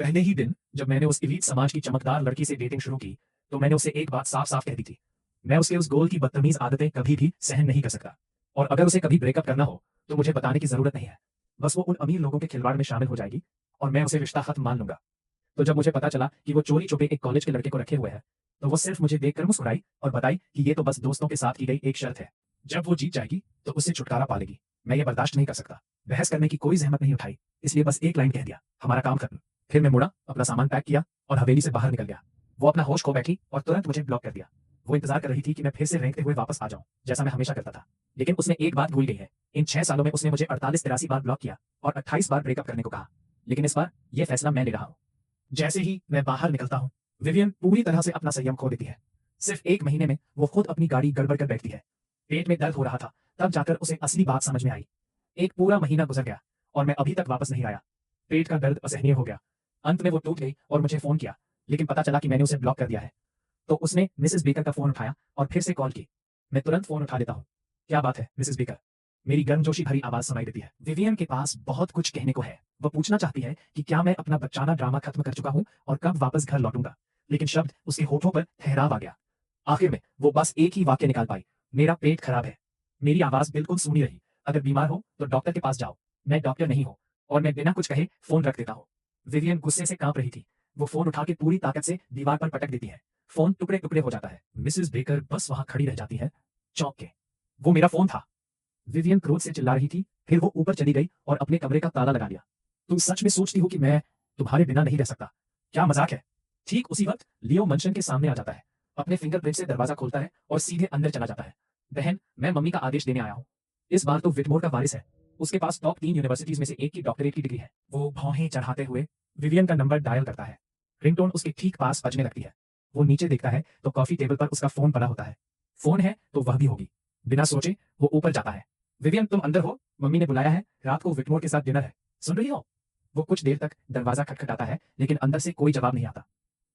पहले ही दिन जब मैंने उस एलीट समाज की चमकदार लड़की से डेटिंग शुरू की, तो मैंने उसे एक बात साफ-साफ कह दी थी। मैं उसके उस गोल की बदतमीज आदतें कभी भी सहन नहीं कर सकता। और अगर उसे कभी ब्रेकअप करना हो, तो मुझे बताने की ज़रूरत नहीं है। बस वो उन अमीर लोगों के खिलवाड़ में शामिल हो जाएगी और मैं उसे रिश्ता खत्म मान लूँगा। तो जब मुझे पता चला कि वो चोरी-छुपे एक कॉलेज के लड़के को रखे हुए है, तो वो सिर्फ मुझे देखकर मुस्कुराई और बताई कि ये तो बस दोस्तों के साथ की गई एक शर्त है। जब वो जीत जाएगी, तो उससे छुटकारा पा लेगी। मैं ये बर्दाश्त नहीं कर सकता। बहस करने की कोई ज़हमत नहीं उठाई, इसलिए बस एक लाइन कह दिया, हमारा काम खत्म। फिर मैं मुड़ा, अपना सामान पैक किया और हवेली से बाहर निकल गया। वो अपना होश खो बैठी और तुरंत मुझे ब्लॉक कर दिया। वो इंतज़ार कर रही थी कि मैं फिर से रेंगते हुए वापस आ जाऊँ, जैसा मैं हमेशा करता था। लेकिन उसने एक बात भूल गई है। इन 6 सालों में उसने मुझे 48-83 बार ब्लॉक किया और 28 बार ब्रेकअप करने को कहा। लेकिन इस बार ये फैसला मैं ले रहा हूँ। जैसे ही मैं बाहर निकलता हूँ, विवियन पूरी तरह से अपना संयम खो देती है। सिर्फ 1 महीने में वो खुद अपनी गाड़ी गड़बड़ कर बैठती है। पेट में दर्द हो रहा था, तब जाकर उसे असली बात समझ में आई। एक पूरा महीना गुजर गया और मैं अभी तक वापस नहीं आया। पेट का दर्द असहनीय हो गया। अंत में वो टूट गई और मुझे फ़ोन किया, लेकिन पता चला कि मैंने उसे ब्लॉक कर दिया है। तो उसने मिसेज़ बेकर का फ़ोन उठाया और फिर से कॉल की। मैं तुरंत फ़ोन उठा लेता हूँ। क्या बात है, मिसेज़ बेकर? मेरी गर्मजोशी भरी आवाज़ सुनाई देती है। विवियन के पास बहुत कुछ कहने को है। वो पूछना चाहती है कि क्या मैं अपना बच्चाना ड्रामा खत्म कर चुका हूँ और कब वापस घर लौटूंगा। लेकिन शब्द उसके होठों पर ठहराव आ गया। आखिर में वो बस एक ही वाक्य निकाल पाई, मेरा पेट खराब है। मेरी आवाज़ बिल्कुल सूनी रही। अगर बीमार हो तो डॉक्टर के पास जाओ। मैं डॉक्टर नहीं हूँ। और मैं बिना कुछ कहे फ़ोन रख देता हूँ। विवियन गुस्से से काँप रही थी। वो फ़ोन उठा के पूरी ताकत से दीवार पर पटक देती है। फ़ोन टुकड़े-टुकड़े हो जाता है। मिसेज़ बेकर बस वहाँ खड़ी रह जाती है, चौंक के। वो मेरा फ़ोन था। विवियन क्रोध से चिल्ला रही थी, फिर वो ऊपर चली गई और अपने कमरे का ताला लगा लिया। तुम सच में सोचती हो कि मैं तुम्हारे बिना नहीं रह सकता? क्या मज़ाक है? ठीक उसी वक़्त लियो मंशन के सामने आ जाता है। अपने फिंगरप्रिंट से दरवाज़ा खोलता है और सीधे अंदर चला जाता है। बहन, मैं मम्मी का आदेश देने आया हूँ। इस बार तो विटमोर का वारिस है। उसके पास टॉप 3 यूनिवर्सिटीज़ में से एक की डॉक्टरेट की डिग्री है। वो भौहें चढ़ाते हुए विवियन का नंबर डायल करता है। रिंगटोन उसके ठीक पास बजने लगती है। वो नीचे देखता है तो कॉफ़ी टेबल पर उसका फ़ोन पड़ा होता है। फ़ोन है तो वह भी होगी। बिना सोचे वो ऊपर जाता है। विवियन, तुम अंदर हो? मम्मी ने बुलाया है, रात को विटमोर के साथ डिनर है। सुन रही हो? वो कुछ देर तक दरवाज़ा खटखटाता है, लेकिन अंदर से कोई जवाब नहीं आता।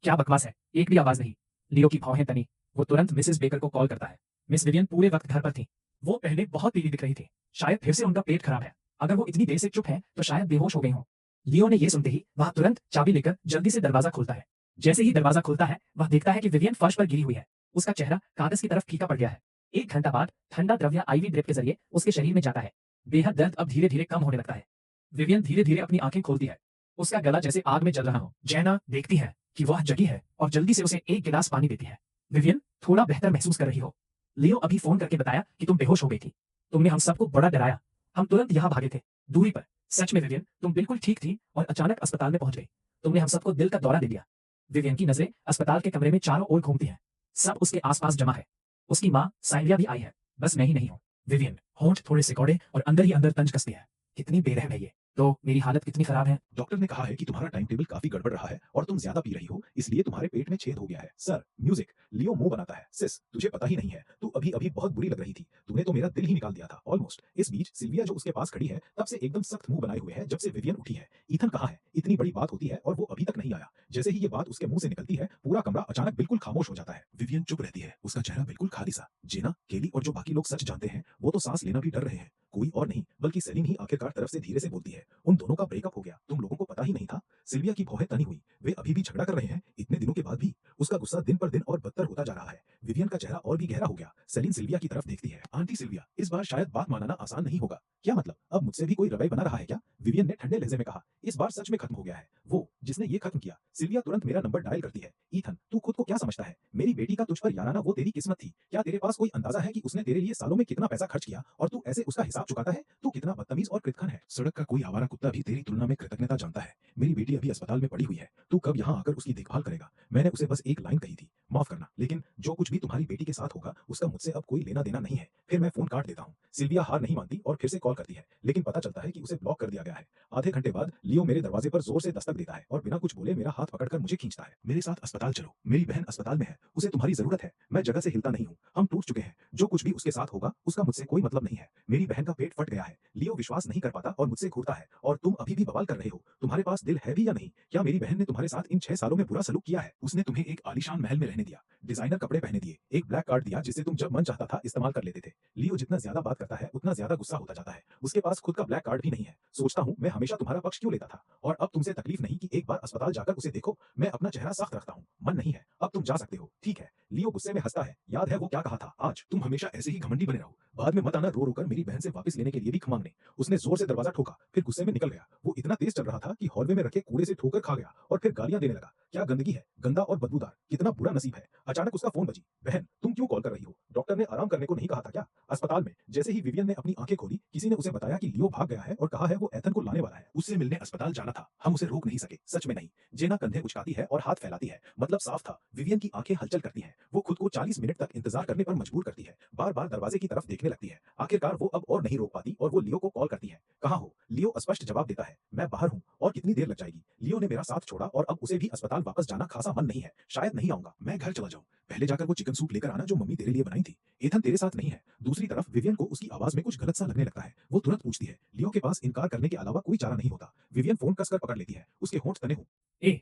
क्या बकवास है, एक भी आवाज़ नहीं। लियो की भौहें तनी। वो तुरंत मिसेज़ बेकर को कॉल करता है। मिस विवियन पूरे वक़्त घर पर थीं। वो पहले बहुत पीली दिख रही थी। शायद फिर से उनका पेट खराब है। अगर वो इतनी देर से चुप हैं, तो शायद बेहोश हो गई हों। लियो ने ये सुनते ही वह तुरंत चाबी लेकर जल्दी से दरवाज़ा खोलता है। जैसे ही दरवाज़ा खुलता है, वह देखता है कि विवियन फर्श पर गिरी हुई है। उसका चेहरा कागज़ की तरफ फीका पड़ गया है। 1 घंटा बाद ठंडा द्रव्य आईवी ड्रिप के ज़रिए उसके शरीर में जाता है। बेहद दर्द अब धीरे-धीरे कम होने लगता है। विवियन धीरे-धीरे अपनी आँखें खोलती है। उसका गला जैसे आग में जल रहा हो। जैना देखती है कि वह जगी है और जल्दी से उसे 1 गिलास पानी देती है। विवियन, थोड़ा बेहतर महसूस कर रही हो? लियो अभी फ़ोन करके बताया कि तुम बेहोश हो गई थी। तुमने हम सबको बड़ा डराया। हम तुरंत यहाँ भागे थे, दूरी पर। सच में विवियन, तुम बिल्कुल ठीक थी और अचानक अस्पताल में पहुँच गई। तुमने हम सबको दिल का दौरा दे दिया। विवियन की नज़रें अस्पताल के कमरे में चारों ओर घूमती हैं। सब उसके आस-पास जमा है। उसकी माँ साइलिया भी आई है। बस मैं ही नहीं हूँ। विवियन, होंठ थोड़े सिकोड़े और अंदर ही अंदर तंज कसती है। कितनी बेरहम है ये। तो मेरी हालत कितनी खराब है? डॉक्टर ने कहा है कि तुम्हारा टाइम टेबल काफी गड़बड़ रहा है और तुम ज्यादा पी रही हो, इसलिए तुम्हारे पेट में छेद हो गया है। Sir, music. लियो मुंह बनाता है। सिस, तुझे पता ही नहीं है, तू अभी अभी बहुत बुरी लग रही थी। तूने तो मेरा दिल ही निकाल दिया था, ऑलमोस्ट। इस बीच सिल्विया जो उसके पास खड़ी है, तब से एकदम सख्त मुंह बनाए हुए है जब से विवियन उठी है। ईथन कहाँ है? इतनी बड़ी बात होती है और वो अभी तक नहीं आया। जैसे ही ये बात उसके मुंह से निकलती है, पूरा कमरा अचानक बिल्कुल खामोश हो जाता है। विवियन चुप रहती है, उसका चेहरा बिल्कुल खाली सा। जेना, केली और जो बाकी लोग सच जानते हैं, वो तो सांस लेना भी डर रहे हैं। कोई और नहीं बल्कि सेलिन ही आखिरकार तरफ से धीरे से बोलती है, उन दोनों का ब्रेकअप हो गया, तुम लोगों को पता ही नहीं था? सिल्विया की भौहें तनी हुई। वे अभी भी झगड़ा कर रहे हैं, इतने दिनों के बाद भी। उसका गुस्सा दिन पर दिन और बदतर होता जा रहा है। विवियन का चेहरा और भी गहरा हो गया। सेलिन सिल्विया की तरफ देखती है। आंटी सिल्विया, इस बार शायद बात मानना आसान नहीं होगा। क्या मतलब, अब मुझसे भी कोई रवैया बना रहा है क्या? विवियन ने ठंडे लहजे में कहा, इस बार सच में खत्म हो गया है। वो जिसने ये खत्म किया। सिल्विया तुरंत मेरा नंबर डायल करती है। ईथन, तू खुद को क्या समझता है? मेरी बेटी का तुझ पर याराना वो तेरी किस्मत थी। क्या तेरे पास कोई अंदाजा है कि उसने तेरे लिए सालों में कितना पैसा खर्च किया और तू ऐसे उसका हिसाब चुकाता है? तू कितना बदतमीज और कृतघ्न है। सड़क का कोई आवारा कुत्ता भी तेरी तुलना में कृतज्ञता जानता है। मेरी बेटी अभी अस्पताल में पड़ी हुई है, तू कब यहाँ आकर उसकी देखभाल करेगा? मैंने उसे बस एक लाइन कही थी, माफ करना, लेकिन जो कुछ भी तुम्हारी बेटी के साथ होगा उसका मुझसे अब कोई लेना देना नहीं है। फिर मैं फोन काट देता हूँ। सिल्विया हार नहीं मानती और फिर से कॉल करती है, लेकिन पता चलता है कि उसे ब्लॉक कर दिया गया है। आधे घंटे बाद लियो मेरे दरवाजे पर जोर से दस्तक देता है और बिना कुछ बोले मेरा हाथ पकड़कर मुझे खींचता है। मेरे साथ अस्पताल चलो, मेरी बहन अस्पताल में है, उसे तुम्हारी जरूरत है। मैं जगह से हिलता नहीं हूँ, हम टूट चुके हैं। जो कुछ भी उसके साथ होगा उसका मुझसे कोई मतलब नहीं है। मेरी बहन का पेट फट गया है। लियो विश्वास नहीं कर पाता और मुझसे घूरता है, और तुम अभी भी बवाल कर रहे हो? तुम्हारे पास दिल है भी या नहीं? क्या मेरी बहन ने तुम्हारे साथ इन 6 सालों में बुरा सलूक किया है? उसने तुम्हें एक आलीशान महल में रहने दिया, डिजाइनर कपड़े पहने दिए, एक ब्लैक कार्ड दिया जिसे तुम जब मन चाहता था इस्तेमाल कर लेते थे। लियो जितना ज्यादा बात करता है उतना ज्यादा गुस्सा होता जाता है। उसके पास खुद का ब्लैक कार्ड भी नहीं है। सोचता हूँ मैं हमेशा तुम्हारा पक्ष क्यों लेता था, और अब तुमसे तकलीफ नहीं कि एक बार अस्पताल जाकर उसे देखो। मैं अपना चेहरा सख्त रखता हूँ, मन नहीं है। अब तुम जा सकते हो, ठीक है? लियो गुस्से में हंसता है। याद है वो क्या कहा था? आज तुम हमेशा ऐसे ही घमंडी बने रहो, बाद में मत आना रो रो कर मेरी बहन से वापस लेने के लिए भी मांगने। उसने जोर से दरवाजा ठोका, फिर गुस्से में निकल गया। वो इतना तेज चल रहा था कि हॉलवे में रखे कूड़े से ठोकर खा गया और फिर गालियां देने लगा। क्या गंदगी है, गंदा और बदबूदार, कितना बुरा नसीब है। अचानक उसका फोन बजी। बहन, तुम क्यों कॉल कर रही हो? डॉक्टर ने आराम करने को नहीं कहा था क्या? अस्पताल में जैसे ही विवियन ने अपनी आंखें खोली, किसी ने उसे बताया कि लियो भाग गया है और कहा है वो एथन को लाने वाला है। उससे मिलने अस्पताल जाना था। हम उसे रोक नहीं सके, सच में नहीं। जेना कंधे उचकाती है और हाथ फैलाती है। मतलब साफ था, विवियन की आंखें हलचल करती हैं। वो खुद को 40 मिनट तक इंतजार करने पर मजबूर करती है। बार बार दरवाजे की तरफ देखने लगती है। आखिरकार वो अब और नहीं रोक पाती और वो लियो को कॉल करती है। कहाँ हो? लियो स्पष्ट जवाब देता है, मैं बाहर हूँ। और कितनी देर लग जाएगी? लियो ने मेरा साथ छोड़ा और अब उसे भी अस्पताल वापस जाना खासा मन नहीं है। शायद नहीं आऊंगा, मैं घर चला जाऊं। पहले जाकर वो चिकन सूप लेकर आना जो मम्मी तेरे लिए बनाई थी। एथन तेरे साथ नहीं है। दूसरी तरफ विवियन को उसकी आवाज में कुछ गलत सा लगने लगता है। वो तुरंत पूछती है। लियो के पास इनकार करने के अलावा कोई चारा नहीं होता। विवियन फोन कसकर पकड़ लेती है। उसके होंठ तने हों। ए,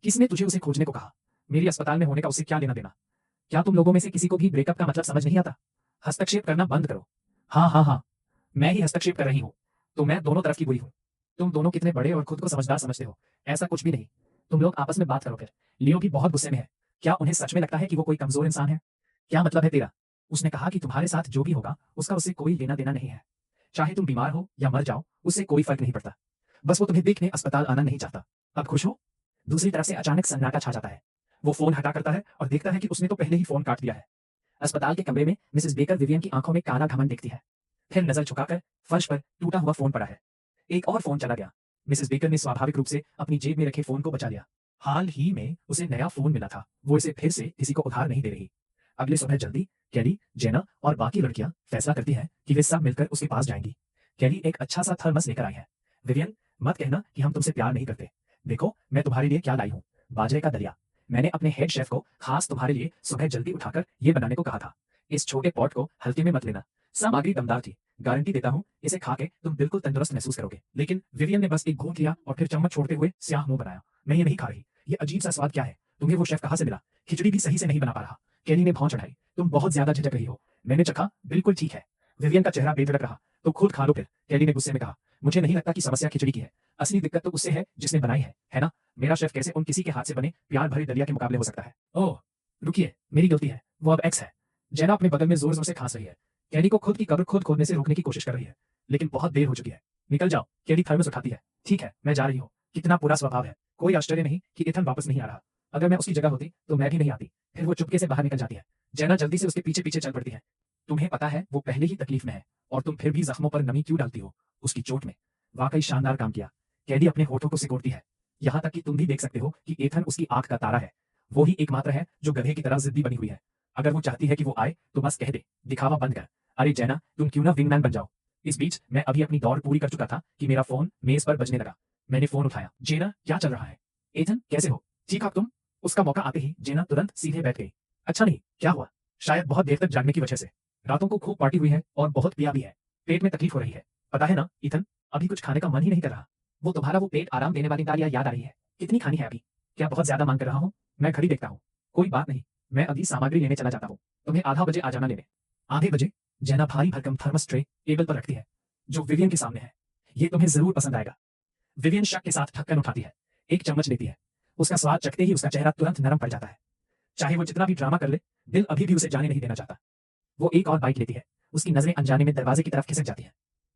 किसने तुझे उसे खोजने को कहा? मेरी अस्पताल में होने का उसे क्या लेना देना? क्या तुम लोगों में से किसी को भी ब्रेकअप का मतलब समझ नहीं आता? हस्तक्षेप करना बंद करो। हाँ हाँ हाँ, मैं ही हस्तक्षेप कर रही हूँ। तो मैं दोनों तरफ की बुरी हूँ। तुम दोनों कितने बड़े और खुद को समझदार समझते हो। ऐसा कुछ भी नहीं। तुम लोग आपस में बात करो फिर। लियो भी बहुत गुस्से में है। क्या उन्हें सच में लगता है कि वो कोई कमजोर इंसान है? क्या मतलब है तेरा? उसने कहा कि तुम्हारे साथ जो भी होगा उसका उससे कोई लेना देना नहीं है। चाहे तुम बीमार हो या मर जाओ, उससे कोई फर्क नहीं पड़ता। बस वो तुम्हें देखने अस्पताल आना नहीं चाहता। अब खुश हो? दूसरी तरफ से अचानक सन्नाटा छा जाता है। वो फोन हटा करता है और देखता है कि उसने तो पहले ही फोन काट दिया है। अस्पताल के कमरे में मिसेस बेकर विवियन की आंखों में काला घमंड देखती है। फिर नजर झुकाकर फर्श पर टूटा हुआ फोन पड़ा है। एक और फोन चला गया। मिसेस बेकर ने स्वाभाविक रूप से अपनी जेब में रखे फोन को बचा लिया। हाल ही में उसे नया फोन मिला था। वो इसे फिर से किसी को उधार नहीं दे रही। अगले सुबह जल्दी कैली, जेना और बाकी लड़कियां फैसला करती हैं कि वे सब मिलकर उसके पास जाएंगी। कैली एक अच्छा सा थर्मस लेकर आई है। विवियन, मत कहना कि हम तुमसे प्यार नहीं करते। देखो मैं तुम्हारे लिए क्या लाई हूँ, बाजरे का दलिया। मैंने अपने हेड शेफ को खास तुम्हारे लिए सुबह जल्दी उठाकर ये बनाने को कहा था। इस छोटे पॉट को हल्के में मत लेना। सामग्री दमदार थी। गारंटी देता हूँ इसे खा के तुम बिल्कुल तंदुरुस्त महसूस करोगे। लेकिन विवियन ने बस एक घूंट लिया और फिर चम्मच छोड़ते हुए स्याह मुंह बनाया। मैं ये नहीं खा रही। ये अजीब सा स्वाद क्या है? तुम्हें वो शेफ कहाँ से मिला? खिचड़ी भी सही से नहीं बना पा रहा। कैली ने भौं चढ़ाई। तुम बहुत ज्यादा झिझक रही हो। मैंने चखा, बिल्कुल ठीक है। विवियन का चेहरा बेधड़क रहा। तो खुद खा लो फिर। कैली ने गुस्से में कहा। मुझे नहीं लगता कि समस्या खिचड़ी की है। असली दिक्कत तो उससे है जिसने बनाई है ना? मेरा शेफ कैसे उन किसी के हाथ से बने प्यार भरे दलिया के मुकाबले हो सकता है? ओह रुकिए, मेरी गलती है। वो अब एक्स है। जेना अपने बगल में जोर जोर से खांस रही है। कैली को खुद की कब्र खुद खोदने से रोकने की कोशिश कर रही है, लेकिन बहुत देर हो चुकी है। निकल जाओ। कैली थर्मस उठाती है। ठीक है, मैं जा रही हूँ। कितना पूरा स्वभाव है। कोई आश्चर्य नहीं कि इथन वापस नहीं आ रहा। अगर मैं उसकी जगह होती तो मैं भी नहीं आती। फिर वो चुपके से बाहर निकल जाती है। जेना जल्दी से उसके पीछे पीछे चल पड़ती है। तुम्हें पता है वो पहले ही तकलीफ में है और तुम फिर भी जख्मों पर नमी क्यों डालती हो? उसकी चोट में। वाकई शानदार काम किया। कैली अपने होठों को सिकोड़ती है। यहाँ तक कि तुम भी देख सकते हो कि एथन उसकी आंख का तारा है। वो ही एकमात्र है जो गधे की तरह जिद्दी बनी हुई है। अगर वो चाहती है कि वो आए तो बस कह दे, दिखावा बंद कर। अरे जेना, तुम क्यों ना विंगमैन बन जाओ। इस बीच मैं अभी अपनी दौड़ पूरी कर चुका था कि मेरा फोन मेज पर बजने लगा। मैंने फोन उठाया। जेना, क्या चल रहा है? एथन, कैसे हो? ठीक आप तुम? उसका मौका आते ही जेना तुरंत सीधे बैठ गई। अच्छा नहीं, क्या हुआ? शायद बहुत देर तक जागने की वजह से। रातों को खूब पार्टी हुई है और बहुत पिया भी है। पेट में तकलीफ हो रही है। पता है ना ईथन, अभी कुछ खाने का मन ही नहीं कर रहा। वो तुम्हारा वो पेट आराम देने वाली दालियां याद आ रही है। कितनी खानी है अभी? क्या बहुत ज्यादा मांग कर रहा हूँ? मैं घड़ी देखता हूँ। कोई बात नहीं, मैं अभी सामग्री लेने चला जाता हूँ। तुम्हें आधा बजे आ जाना लेने। आधे बजे? जेना भारी भरकम थर्मस ट्रे टेबल पर रखती है जो विवियन के सामने है। ये तुम्हें जरूर पसंद आएगा। विवियन शक के साथ ढक्कन उठाती है। एक चम्मच लेती है। उसका स्वाद चखते ही उसका चेहरा तुरंत नरम पड़ जाता है। चाहे वो जितना भी ड्रामा कर ले, दिल अभी भी उसे जाने नहीं देना चाहता। वो एक और बाइट लेती है। उसकी नजरें अनजाने में दरवाजे की तरफ खिसक जाती हैं।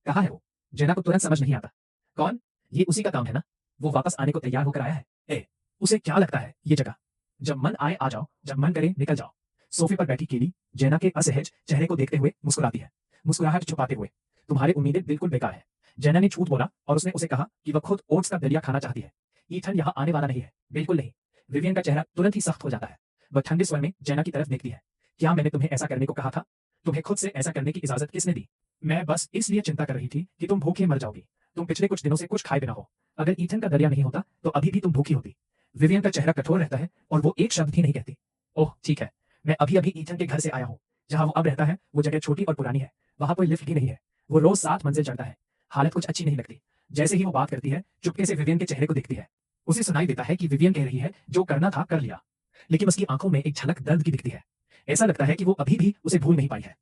कहाँ है वो? जेना को तुरंत समझ नहीं आता। कौन? ये उसी का काम है ना? वो वापस आने को तैयार होकर आया है। उसे क्या लगता है ये जगह? जब मन आए आ जाओ, जब मन करे निकल जाओ। सोफे पर बैठी केली जेना के असहज चेहरे को देखते हुए मुस्कुराती है, मुस्कुराहट छुपाते हुए। तुम्हारी उम्मीदें बिल्कुल बेकार है। जेना ने झूठ बोला और उसने उसे कहा कि वह खुद ओट्स का दलिया खाना चाहती है। ईथन यहाँ आने वाला नहीं है, बिल्कुल नहीं। विवियन का चेहरा तुरंत ही सख्त हो जाता है। वह ठंडे स्वर में जेना की तरफ देखती है। क्या मैंने तुम्हें ऐसा करने को कहा था? तुम्हें खुद से ऐसा करने की इजाजत किसने दी? मैं बस इसलिए चिंता कर रही थी कि तुम भूखे मर जाओगी। तुम पिछले कुछ दिनों से कुछ खाए बिना हो। अगर ईथन का दलिया नहीं होता तो अभी भी तुम भूखी होती। विवियन का चेहरा कठोर रहता है और वो एक शब्द भी नहीं कहती। ओह ठीक है, मैं अभी अभी ईथन के घर से आया हूँ। जहाँ वो अब रहता है वो जगह छोटी और पुरानी है। वहां कोई लिफ्ट भी नहीं है। वो रोज 7 मंजिल चढ़ता है। हालत कुछ अच्छी नहीं लगती। जैसे ही वो बात करती है, चुपके से विवियन के चेहरे को देखती है। उसे सुनाई देता है कि विवियन कह रही है जो करना था कर लिया, लेकिन उसकी आंखों में एक झलक दर्द की दिखती है। ऐसा लगता है कि वो अभी भी उसे भूल नहीं पाई है।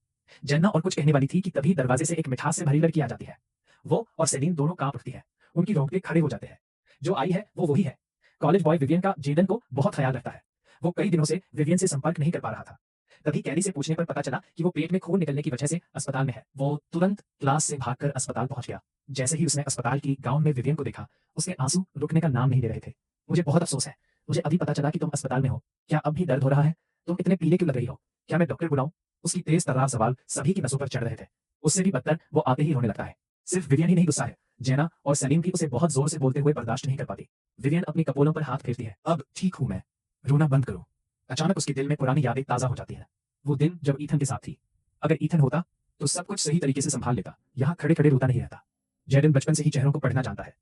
जेन्ना और कुछ कहने वाली थी कि तभी दरवाजे से एक मिठास से भरी लड़की आ जाती है। वो और सेलिन दोनों कांप उठती है, उनकी रोंगटे खड़े हो जाते हैं। जो आई है वो वही है। कॉलेज बॉय विवियन का जेडन को बहुत ख्याल रखता है। वो कई दिनों से विवियन से संपर्क नहीं कर पा रहा था। तभी कैली से पूछने पर पता चला कि वो पेट में खून निकलने की वजह से अस्पताल में है। वो तुरंत क्लास से भागकर अस्पताल पहुंच गया। जैसे ही उसने अस्पताल की गाउन में विवियन को देखा, उसके आंसू रुकने का नाम नहीं ले रहे थे। मुझे बहुत अफसोस है। मुझे अभी पता चला कि तुम अस्पताल में हो। क्या अब भी दर्द हो रहा है? तुम इतने पीले क्यों लग रही हो? क्या मैं डॉक्टर बुलाऊं? उसकी तेज तर्रार सवाल सभी की नसों पर चढ़ रहे थे। उससे भी बदतर वो आते ही रोने लगता है। सिर्फ विवियन ही नहीं गुस्सा है, जेना और सलीम भी उसे बहुत जोर से बोलते हुए बर्दाश्त नहीं कर पाती। विवियन अपनी कपोलों पर हाथ फेरती है। अब ठीक हूं मैं, रोना बंद करो। अचानक उसके दिल में पुरानी यादें ताजा हो जाती है। वो दिन जब ईथन के साथ थी। अगर ईथन होता तो सब कुछ सही तरीके से संभाल लेता, यहाँ खड़े खड़े रोता नहीं रहता। जेडन बचपन से ही चेहरों को पढ़ना जानता है।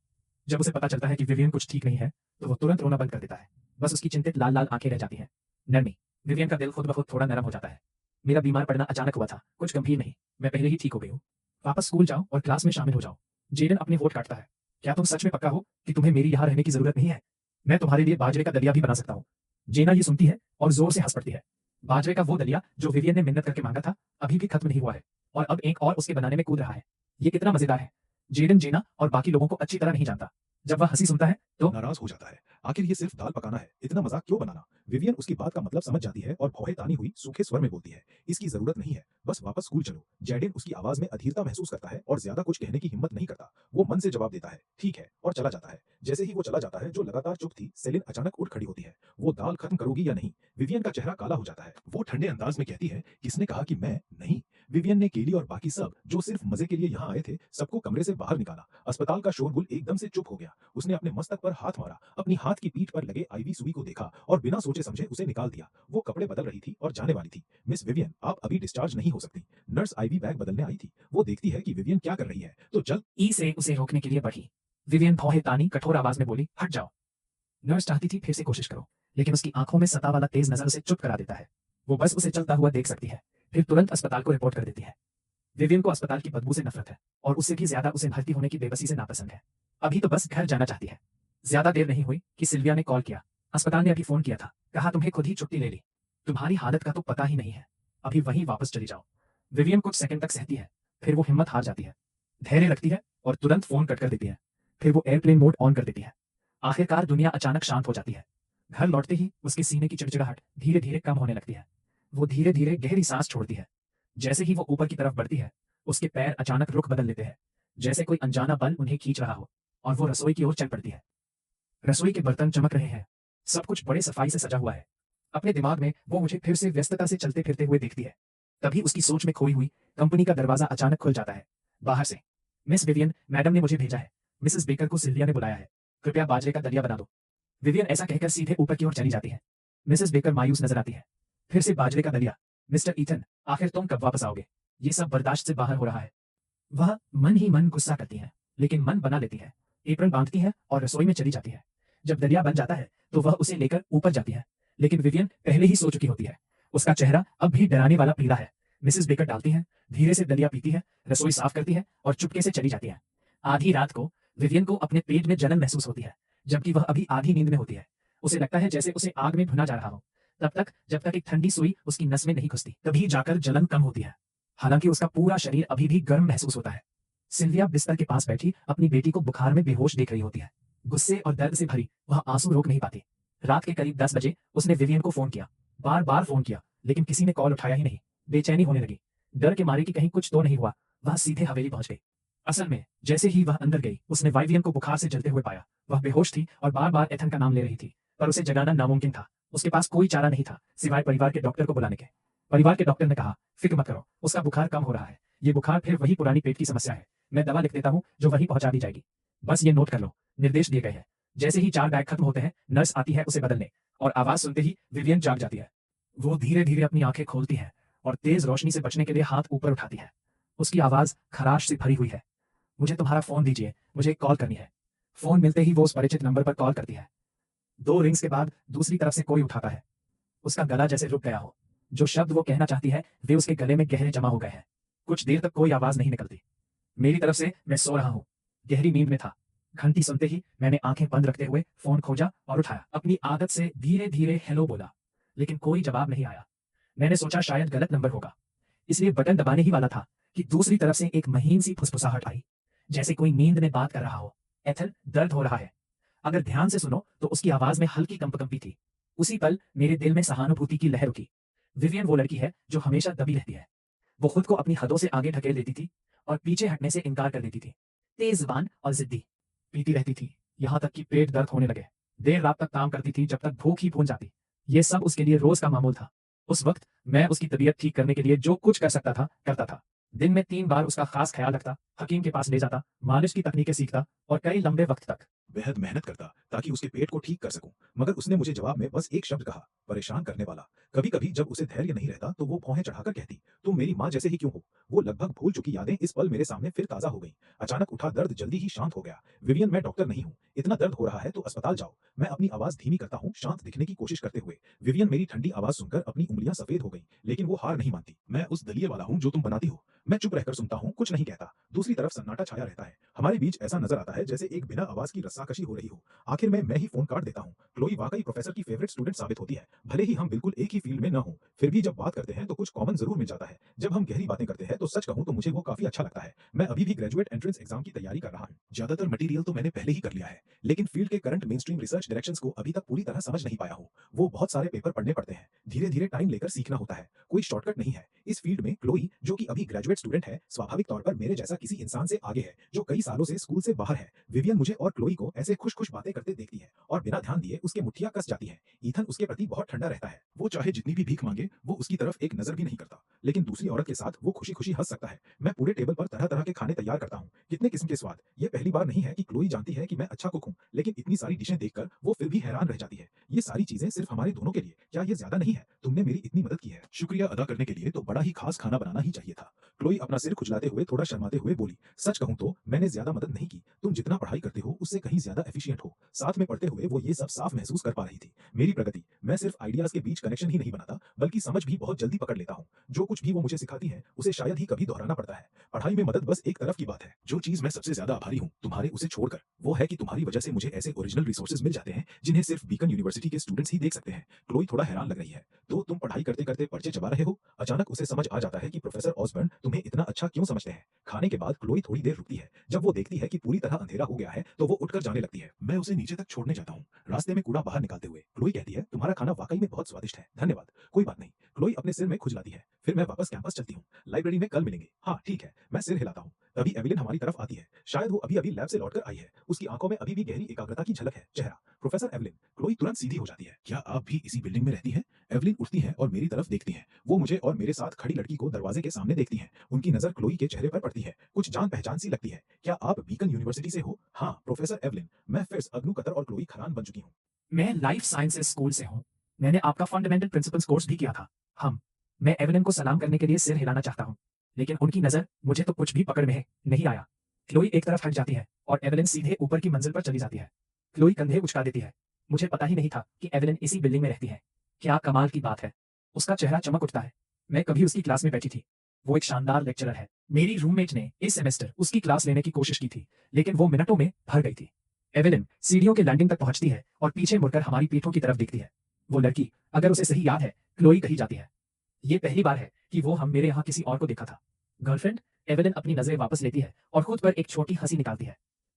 जब उसे पता चलता है कि विवियन कुछ ठीक नहीं है, तो वो तुरंत रोना बंद कर देता है। बस उसकी चिंतित लाल लाल आंखें रह जाती हैं। नरमी। विवियन का दिल खुद ब खुद थोड़ा नरम हो जाता है। मेरा बीमार पड़ना अचानक हुआ था, कुछ गंभीर नहीं। मैं पहले ही ठीक हो गई हूँ। वापस स्कूल जाओ और क्लास में शामिल हो जाओ। जेडन अपने होठ काटता है। क्या तुम सच में पक्का हो कि तुम्हें मेरी यहाँ रहने की जरूरत नहीं है? मैं तुम्हारे लिए बाजरे का दलिया भी बना सकता हूँ। जेना ये सुनती है और जोर से हंस पड़ती है। बाजरे का वो दलिया जो विवियन ने मिन्नत करके मांगा था, अभी भी खत्म नहीं हुआ है और अब एक और उसके बनाने में कूद रहा है। ये कितना मजेदार है। जेडन जेना और बाकी लोगों को अच्छी तरह नहीं जानता। जब वह हंसी सुनता है तो नाराज हो जाता है। आखिर ये सिर्फ दाल पकाना है, इतना मजाक क्यों बनाना? विवियन उसकी बात का मतलब समझ जाती है और भौहें तानी हुई सूखे स्वर में बोलती है, इसकी जरूरत नहीं है, बस वापस स्कूल चलो। जैडेन उसकी आवाज में अधीरता महसूस करता है और ज्यादा कुछ कहने की हिम्मत नहीं करता। वो मन से जवाब देता है, ठीक है, और चला जाता है। जैसे ही वो चला जाता है, जो लगातार चुप थी, सेलिन अचानक उठ खड़ी होती है। वो दाल खत्म करोगी या नहीं? विवियन का चेहरा काला हो जाता है। वो ठंडे अंदाज में कहती है, किसने कहा कि मैं नहीं? विवियन ने केली और बाकी सब जो सिर्फ मजे के लिए यहाँ आए थे, सबको कमरे से बाहर निकाला। अस्पताल का शोरगुल एकदम से चुप हो गया। उसने अपने मस्तक पर हाथ मारा, अपनी हाथ की पीठ पर लगे आईवी सुई को देखा और बिना सोचे समझे उसे निकाल दिया। वो कपड़े बदल रही थी और जाने वाली थी। मिस विवियन, आप अभी डिस्चार्ज नहीं हो सकती। नर्स आईवी बैग बदलने आई थी। वो देखती है कि विवियन क्या कर रही है, तो जल्द ई से उसे रोकने के लिए बढ़ी। विवियन भौहें तानी कठोर आवाज में बोली, हट जाओ। नर्स चाहती थी फिर से कोशिश करो, लेकिन उसकी आंखों में सता वाला तेज नजर उसे चुप करा देता है। वो बस उसे चलता हुआ देख सकती है, फिर तुरंत अस्पताल को रिपोर्ट कर देती है। विवियन को अस्पताल की बदबू से नफरत है और उससे भी ज्यादा उसे भर्ती होने की बेबसी से नापसंद है। अभी तो बस घर जाना चाहती है। ज्यादा देर नहीं हुई कि सिल्विया ने कॉल किया। अस्पताल ने अभी फोन किया था, कहा तुम्हें खुद ही छुट्टी ले ली। तुम्हारी हालत का तो पता ही नहीं है, अभी वहीं वापस चली जाओ। विवियन कुछ सेकंड तक सहती है, फिर वो हिम्मत हार जाती है, धैर्य रखती है और तुरंत फोन कट कर देती है। फिर वो एयरप्लेन मोड ऑन कर देती है। आखिरकार दुनिया अचानक शांत हो जाती है। घर लौटते ही उसके सीने की चिड़चिड़ाहट धीरे धीरे कम होने लगती है। वो धीरे धीरे गहरी सांस छोड़ती है। जैसे ही वो ऊपर की तरफ बढ़ती है, उसके पैर अचानक रुख बदल लेते हैं, जैसे कोई अनजाना बल उन्हें खींच रहा हो, और वो रसोई की ओर चल पड़ती है। रसोई के बर्तन चमक रहे हैं, सब कुछ बड़े सफाई से सजा हुआ है। अपने दिमाग में वो मुझे फिर से व्यस्तता से चलते फिरते हुए देखती है। तभी उसकी सोच में खोई हुई कंपनी का दरवाजा अचानक खुल जाता है। बाहर से, मिस विवियन, मैडम ने मुझे भेजा है। मिसेस बेकर को सिल्विया ने बुलाया है। कृपया बाजरे का दलिया बना दो। विवियन ऐसा कहकर सीधे ऊपर की ओर चली जाती है। मिसेस बेकर मायूस नजर आती है। फिर से बाजरे का दलिया। मिस्टर ईथन, आखिर तुम कब वापस आओगे? ये सब बर्दाश्त से बाहर हो रहा है। वह मन ही मन गुस्सा करती है, लेकिन मन बना लेती है। एप्रन बांधती है और रसोई में चली जाती है। जब दलिया बन जाता है तो वह उसे लेकर ऊपर जाती है, लेकिन विवियन पहले ही सो चुकी होती है। उसका चेहरा अब भी डराने वाला पीला है। मिसेस बेकर डालती है, धीरे से दलिया पीती है, रसोई साफ करती है और चुपके से चली जाती है। आधी रात को विवियन को अपने पेट में जलन महसूस होती है, जबकि वह अभी आधी नींद में होती है। उसे लगता है जैसे उसे आग में भुना जा रहा हो। तब तक जब तक एक ठंडी सुई उसकी नस में नहीं घुसती, तभी जाकर जलन कम होती है। हालांकि उसका पूरा शरीर अभी भी गर्म महसूस होता है। सिल्विया बिस्तर के पास बैठी अपनी बेटी को बुखार में बेहोश देख रही होती है। गुस्से और दर्द से भरी वह आंसू रोक नहीं पाती। रात के करीब 10 बजे उसने विवियन को फोन किया। बार बार फोन किया, लेकिन किसी ने कॉल उठाया ही नहीं। बेचैनी होने लगी, डर के मारे कि कहीं कुछ तो नहीं हुआ। वह सीधे हवेली पहुंच गई। असल में जैसे ही वह अंदर गई, उसने वाइवियन को बुखार से जलते हुए पाया। वह बेहोश थी और बार बार एथन का नाम ले रही थी, पर उसे जगाना नामुमकिन था। उसके पास कोई चारा नहीं था सिवाय परिवार के डॉक्टर को बुलाने के। परिवार के डॉक्टर ने कहा, फिक्र मत करो, उसका बुखार कम हो रहा है। ये बुखार फिर वही पुरानी पेट की समस्या है। मैं दवा लिख देता हूँ जो वहीं पहुंचा दी जाएगी। बस ये नोट कर लो, निर्देश दिए गए हैं। जैसे ही 4 बैग खत्म होते हैं, नर्स आती है उसे बदलने, और आवाज सुनते ही विवियन जाग जाती है। वो धीरे धीरे अपनी आंखें खोलती है और तेज रोशनी से बचने के लिए हाथ ऊपर उठाती है। उसकी आवाज खराश से भरी हुई है। मुझे तुम्हारा फोन दीजिए, मुझे एक कॉल करनी है। फोन मिलते ही वो उस परिचित नंबर पर कॉल करती है। 2 रिंग्स के बाद दूसरी तरफ से कोई उठाता है। उसका गला जैसे रुक गया हो। जो शब्द वो कहना चाहती है वे उसके गले में गहरे जमा हो गए हैं। कुछ देर तक कोई आवाज नहीं निकलती। मेरी तरफ से, मैं सो रहा हूं, गहरी नींद में था। घंटी सुनते ही मैंने आंखें बंद रखते हुए फोन खोजा और उठाया। अपनी आदत से धीरे धीरे हेलो बोला, लेकिन कोई जवाब नहीं आया। मैंने सोचा शायद गलत नंबर होगा, इसलिए बटन दबाने ही वाला था कि दूसरी तरफ से एक महीन सी फुसफुसाहट आई, जैसे कोई नींद में बात कर रहा हो। एथल, दर्द हो रहा है। अगर ध्यान से सुनो तो उसकी आवाज में हल्की कंपकंपी थी। उसी पल मेरे दिल में सहानुभूति की लहर उठी। विवियन वो लड़की है जो हमेशा दबी रहती है। वो खुद को अपनी हदों से आगे ढकेल देती थी और पीछे हटने से इनकार कर देती थी। तेज जुबान और जिद्दी। पीती रहती थी, यहाँ तक कि पेट दर्द होने लगे। देर रात तक काम करती थी, जब तक भूख ही भूल जाती। ये सब उसके लिए रोज का मामूल था। उस वक्त मैं उसकी तबीयत ठीक करने के लिए जो कुछ कर सकता था करता था। दिन में 3 बार उसका खास ख्याल रखता, हकीम के पास ले जाता, मालिश की तकनीकें सीखता और कई लंबे वक्त तक। बेहद मेहनत करता ताकि उसके पेट को ठीक कर सकूं, मगर उसने मुझे जवाब में बस एक शब्द कहा, परेशान करने वाला। कभी कभी जब उसे धैर्य नहीं रहता तो वो भौहें चढ़ाकर कहती, तुम मेरी माँ जैसे ही क्यों हो। वो लगभग भूल चुकी यादें इस पल मेरे सामने फिर ताजा हो गई। अचानक उठा दर्द जल्दी ही शांत हो गया। विवियन, मैं डॉक्टर नहीं हूँ, इतना दर्द हो रहा है तो अस्पताल जाओ। मैं अपनी आवाज धीमी करता हूँ, शांत दिखने की कोशिश करते हुए। विवियन मेरी ठंडी आवाज सुनकर अपनी उंगलियां सफेद हो गई, लेकिन वो हार नहीं मानती। मैं उस दलिए वाला हूँ जो तुम बनाती हो। मैं चुप रहकर सुनता हूँ, कुछ नहीं कहता। दूसरी तरफ सन्नाटा छाया रहता है। हमारे बीच ऐसा नजर आता है जैसे एक बिना आवाज की रस्साकशी हो रही हो। आखिर में मैं ही फोन काट देता हूँ। क्लोई वाकई प्रोफेसर की फेवरेट स्टूडेंट साबित होती है। भले ही हम बिल्कुल एक ही फील्ड में न हों, फिर भी जब बात करते हैं तो कुछ कॉमन जरूर मिल जाता है। जब हम गहरी बातें करते हैं तो सच कहूं तो मुझे वो काफी अच्छा लगता है। मैं अभी भी ग्रेजुएट एंट्रेंस एग्जाम की तैयारी कर रहा हूँ। ज्यादातर मटेरियल तो मैंने पहले ही कर लिया है, लेकिन फील्ड के करंट मेनस्ट्रीम रिसर्च डायरेक्शंस को अभी तक पूरी तरह समझ नहीं पाया हूँ। वो बहुत सारे पेपर पढ़ने पड़ते हैं, धीरे धीरे टाइम लेकर सीखना होता है। कोई शॉर्टकट नहीं है। इस फील्ड में क्लोई, जो कि अभी ग्रेजुएट स्टूडेंट है, स्वाभाविक तौर पर मेरे जैसा किसी इंसान से आगे है जो कई सालों से स्कूल से बाहर है। विवियन मुझे और क्लोई को ऐसे खुश खुश बातें करते देखती है और बिना ध्यान दिए उसके मुट्ठियां कस जाती है। ईथन उसके प्रति बहुत ठंडा रहता है। वो चाहे जितनी भी भीख मांगे, वो उसकी तरफ एक नजर भी नहीं करता, लेकिन दूसरी औरत के साथ वो खुशी खुशी हंस सकता है। मैं पूरे टेबल पर तरह तरह के खाने तैयार करता हूँ, कितने किस्म के स्वाद। ये पहली बार नहीं है कि क्लोई जानती है कि मैं अच्छा कुक हूँ, लेकिन इतनी सारी डिशें देखकर वो फिर भी हैरान रह जाती है। ये सारी चीजें सिर्फ हमारे दोनों के लिए, क्या ये ज्यादा नहीं है? तुमने मेरी इतनी मदद की है, शुक्रिया अदा करने के लिए तो बड़ा ही खास खाना बनाना ही चाहिए था। क्लोई अपना सिर खुजलाते हुए थोड़ा शर्माते हुए बोली, सच कहूं तो मैंने ज्यादा मदद नहीं की। तुम जितना पढ़ाई करते हो उससे कहीं ज्यादा एफिशिएंट हो। साथ में पढ़ते हुए वो ये सब साफ महसूस कर पा रही थी, मेरी प्रगति। मैं सिर्फ आइडियाज के बीच कनेक्शन ही नहीं बनाता, बल्कि समझ भी बहुत जल्दी पकड़ लेता हूँ। जो कुछ भी वो मुझे सिखाती है उसे शायद ही कभी दोहराना पड़ता है। पढ़ाई में मदद बस एक तरफ की बात है। जो चीज मैं सबसे ज्यादा आभारी हूँ तुम्हारे उसे छोड़कर, वो है कि तुम्हारी वजह से मुझे ऐसे ओरिजिनल रिसोर्सेज मिल जाते हैं जिन्हें सिर्फ बीकन यूनिवर्सिटी के स्टूडेंट्स ही देख सकते हैं। क्लोई थोड़ा हैरान लग रही है। तो तुम पढ़ाई करते करते पर्चे चबा रहे हो? अचानक उसे समझ आ जाता है कि प्रोफेसर ऑसबर्न तुम्हें इतना अच्छा क्यों समझते हैं। खाने के बाद क्लोई थोड़ी देर रुकती है। जब वो देखती है कि पूरी तरह अंधेरा हो गया है तो वो उठकर जाने लगती है। मैं उसे नीचे तक छोड़ने जाता हूँ, रास्ते में कूड़ा बाहर निकालते हुए। क्लोई कहती है, तुम्हारा खाना वाकई में बहुत स्वादिष्ट है, धन्यवाद। कोई बात नहीं, क्लोई अपने सिर में खुजलाती है। फिर मैं वापस कैंपस चलती हूँ। लाइब्रेरी में कल मिलेंगे। हाँ ठीक है, मैं सिर हिलाता हूँ। तभी एवेलिन हमारी तरफ आती है। शायद वो अभी अभी लैब से लौटकर आई है। उसकी आंखों में अभी भी गहरी एकाग्रता की झलक है। चेहरा प्रोफेसर एवेलिन। क्लोई तुरंत सीधी हो जाती है। क्या आप भी इसी बिल्डिंग में रहती हैं? एवेलिन उठती है और मेरी तरफ देखती है। वो मुझे और मेरे साथ खड़ी लड़की को दरवाजे के सामने देखती है। उनकी नजर क्लोई के चेहरे पर पड़ती है, कुछ जान पहचान सी लगती है। क्या आप बीकन यूनिवर्सिटी से हो? हाँ प्रोफेसर एवेलिन। मैं फिर अग्नु कतर और क्लोई खरान बन चुकी हूँ। मैं लाइफ साइंसेस स्कूल से हूँ। मैंने आपका फंडामेंटल प्रिंसिपल्स कोर्स भी किया था। हम मैं एवेलिन को सलाम करने के लिए सिर हिलाना चाहता हूँ, लेकिन उनकी नजर मुझे तो कुछ भी पकड़ में नहीं आया। क्लोई एक तरफ हट जाती है और एवेलिन सीधे ऊपर की मंजिल पर चली जाती है। क्लोई कंधे उचका देती है। मुझे पता ही नहीं था कि एवेलिन इसी बिल्डिंग में रहती है। क्या कमाल की बात है। उसका चेहरा चमक उठता है। मैं कभी उसकी क्लास में बैठी थी। वो एक शानदार लेक्चरर है। मेरी रूममेट ने इस सेमेस्टर उसकी क्लास लेने की कोशिश की थी, लेकिन वो मिनटों में भर गई थी। एवेलिन सीढ़ियों के लैंडिंग तक पहुंचती है और पीछे मुड़कर हमारी पीठों की तरफ देखती है। वो लड़की, अगर उसे सही याद है, क्लोई कही जाती है। ये पहली बार है कि वो हम मेरे यहाँ किसी और को देखा था। गर्लफ्रेंड? एवेलिन अपनी नजरें वापस लेती है और खुद पर एक छोटी हंसी निकालती है।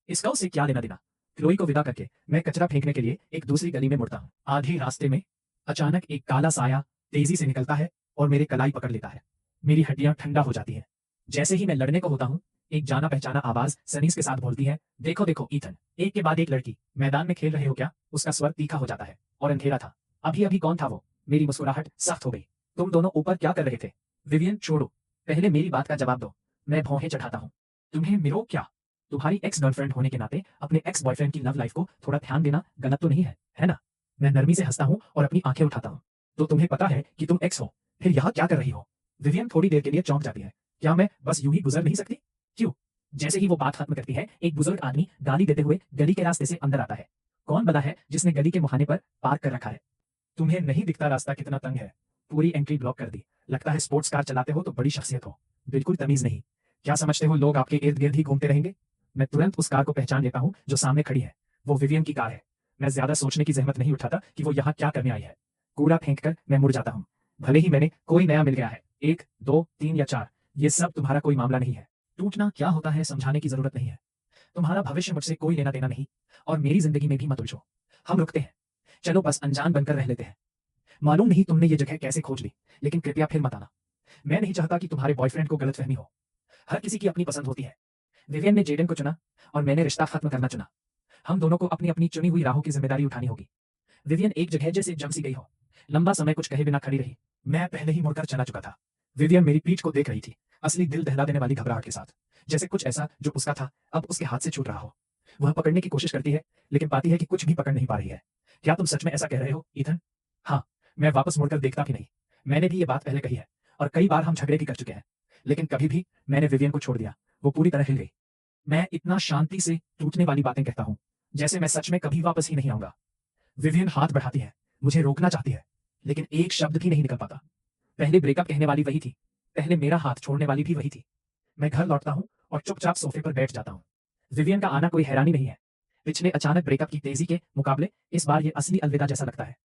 इसका उससे क्या लेना देना। क्लोई को विदा करके मैं कचरा फेंकने के लिए एक दूसरी गली में मुड़ता हूँ। आधे रास्ते में अचानक एक काला साया तेजी से निकलता है और मेरे कलाई पकड़ लेता है। मेरी हड्डियां ठंडा हो जाती हैं। जैसे ही मैं लड़ने को होता हूँ, एक जाना पहचाना आवाज सनीस के साथ बोलती है, देखो देखो ईथन। एक के बाद एक लड़की। मैदान में खेल रहे हो क्या? उसका स्वर तीखा हो जाता है। और अंधेरा था। अभी अभी कौन था वो? मेरी मुस्कुराहट सख्त हो गई। तुम दोनों ऊपर क्या कर रहे थे? विवियन छोड़ो, पहले मेरी बात का जवाब दो। मैं भौहें चढ़ाता हूँ। तुम्हें मिरो क्या? तुम्हारी एक्स गर्लफ्रेंड होने के नाते अपने एक्स बॉयफ्रेंड की लव लाइफ को थोड़ा ध्यान देना गलत तो नहीं है ना? मैं नरमी से हंसता हूँ और अपनी आंखें उठाता हूँ। तो तुम्हें पता है कि तुम एक्स हो, फिर यहाँ क्या कर रही हो? विवियन थोड़ी देर के लिए चौंक जाती है। क्या मैं बस यूं ही गुजर नहीं सकती? क्यों? जैसे ही वो बात खत्म करती है, एक बुजुर्ग आदमी गाली देते हुए गली के रास्ते से अंदर आता है। कौन बना है जिसने गली के मुहाने पर पार्क कर रखा है? तुम्हें नहीं दिखता रास्ता कितना तंग है? पूरी एंट्री ब्लॉक कर दी। लगता है स्पोर्ट्स कार चलाते हो तो बड़ी शख्सियत हो। बिल्कुल तमीज नहीं। क्या समझते हो लोग आपके इर्द गिर्द ही घूमते रहेंगे? मैं तुरंत उस कार को पहचान लेता हूँ जो सामने खड़ी है। वो विवियन की कार है। मैं ज्यादा सोचने की जहमत नहीं उठाता कि वो यहाँ क्या करने आई है। कूड़ा फेंक कर मैं मुड़ जाता हूँ। भले ही मैंने कोई नया मिल गया है, 1, 2, 3 या 4, ये सब तुम्हारा कोई मामला नहीं है। टूटना क्या होता है समझाने की जरूरत नहीं है। तुम्हारा भविष्य मुझसे कोई लेना देना नहीं, और मेरी जिंदगी में भी मत उलझो। हम रुकते हैं। चलो बस अनजान बनकर रह लेते हैं। मालूम नहीं तुमने ये जगह कैसे खोज ली, लेकिन कृपया फिर मत आना। मैं नहीं चाहता कि तुम्हारे बॉयफ्रेंड को गलतफहमी हो। हर किसी की अपनी पसंद होती है। विवियन ने जेडन को चुना और मैंने रिश्ता खत्म करना चुना। हम दोनों को अपनी अपनी चुनी हुई राहों की जिम्मेदारी उठानी होगी। विवियन एक जगह जैसे जम सी गई हो, लंबा समय कुछ कहे बिना खड़ी रही। मैं पहले ही मुड़कर चला चुका था। विवियन मेरी पीठ को देख रही थी, असली दिल दहला देने वाली घबराहट के साथ, जैसे कुछ ऐसा जो उसका था अब उसके हाथ से छूट रहा हो। वह पकड़ने की कोशिश करती है, लेकिन पाती है कि कुछ भी पकड़ नहीं पा रही है। क्या तुम सच में ऐसा कह रहे हो, ईथन? हाँ। मैं वापस मुड़कर देखता भी नहीं। मैंने भी ये बात पहले कही है, और कई बार हम झगड़े भी कर चुके हैं, लेकिन कभी भी मैंने विवियन को छोड़ दिया। वो पूरी तरह हिल गई। मैं इतना शांति से टूटने वाली बातें कहता हूँ, जैसे मैं सच में कभी वापस ही नहीं आऊंगा। विवियन हाथ बढ़ाती है, मुझे रोकना चाहती है, लेकिन एक शब्द भी नहीं निकल पाता। पहले ब्रेकअप कहने वाली वही थी, पहले मेरा हाथ छोड़ने वाली भी वही थी। मैं घर लौटता हूँ और चुपचाप सोफे पर बैठ जाता हूँ। विवियन का आना कोई हैरानी नहीं है। पिछले अचानक ब्रेकअप की तेजी के मुकाबले इस बार ये असली अलविदा जैसा लगता है।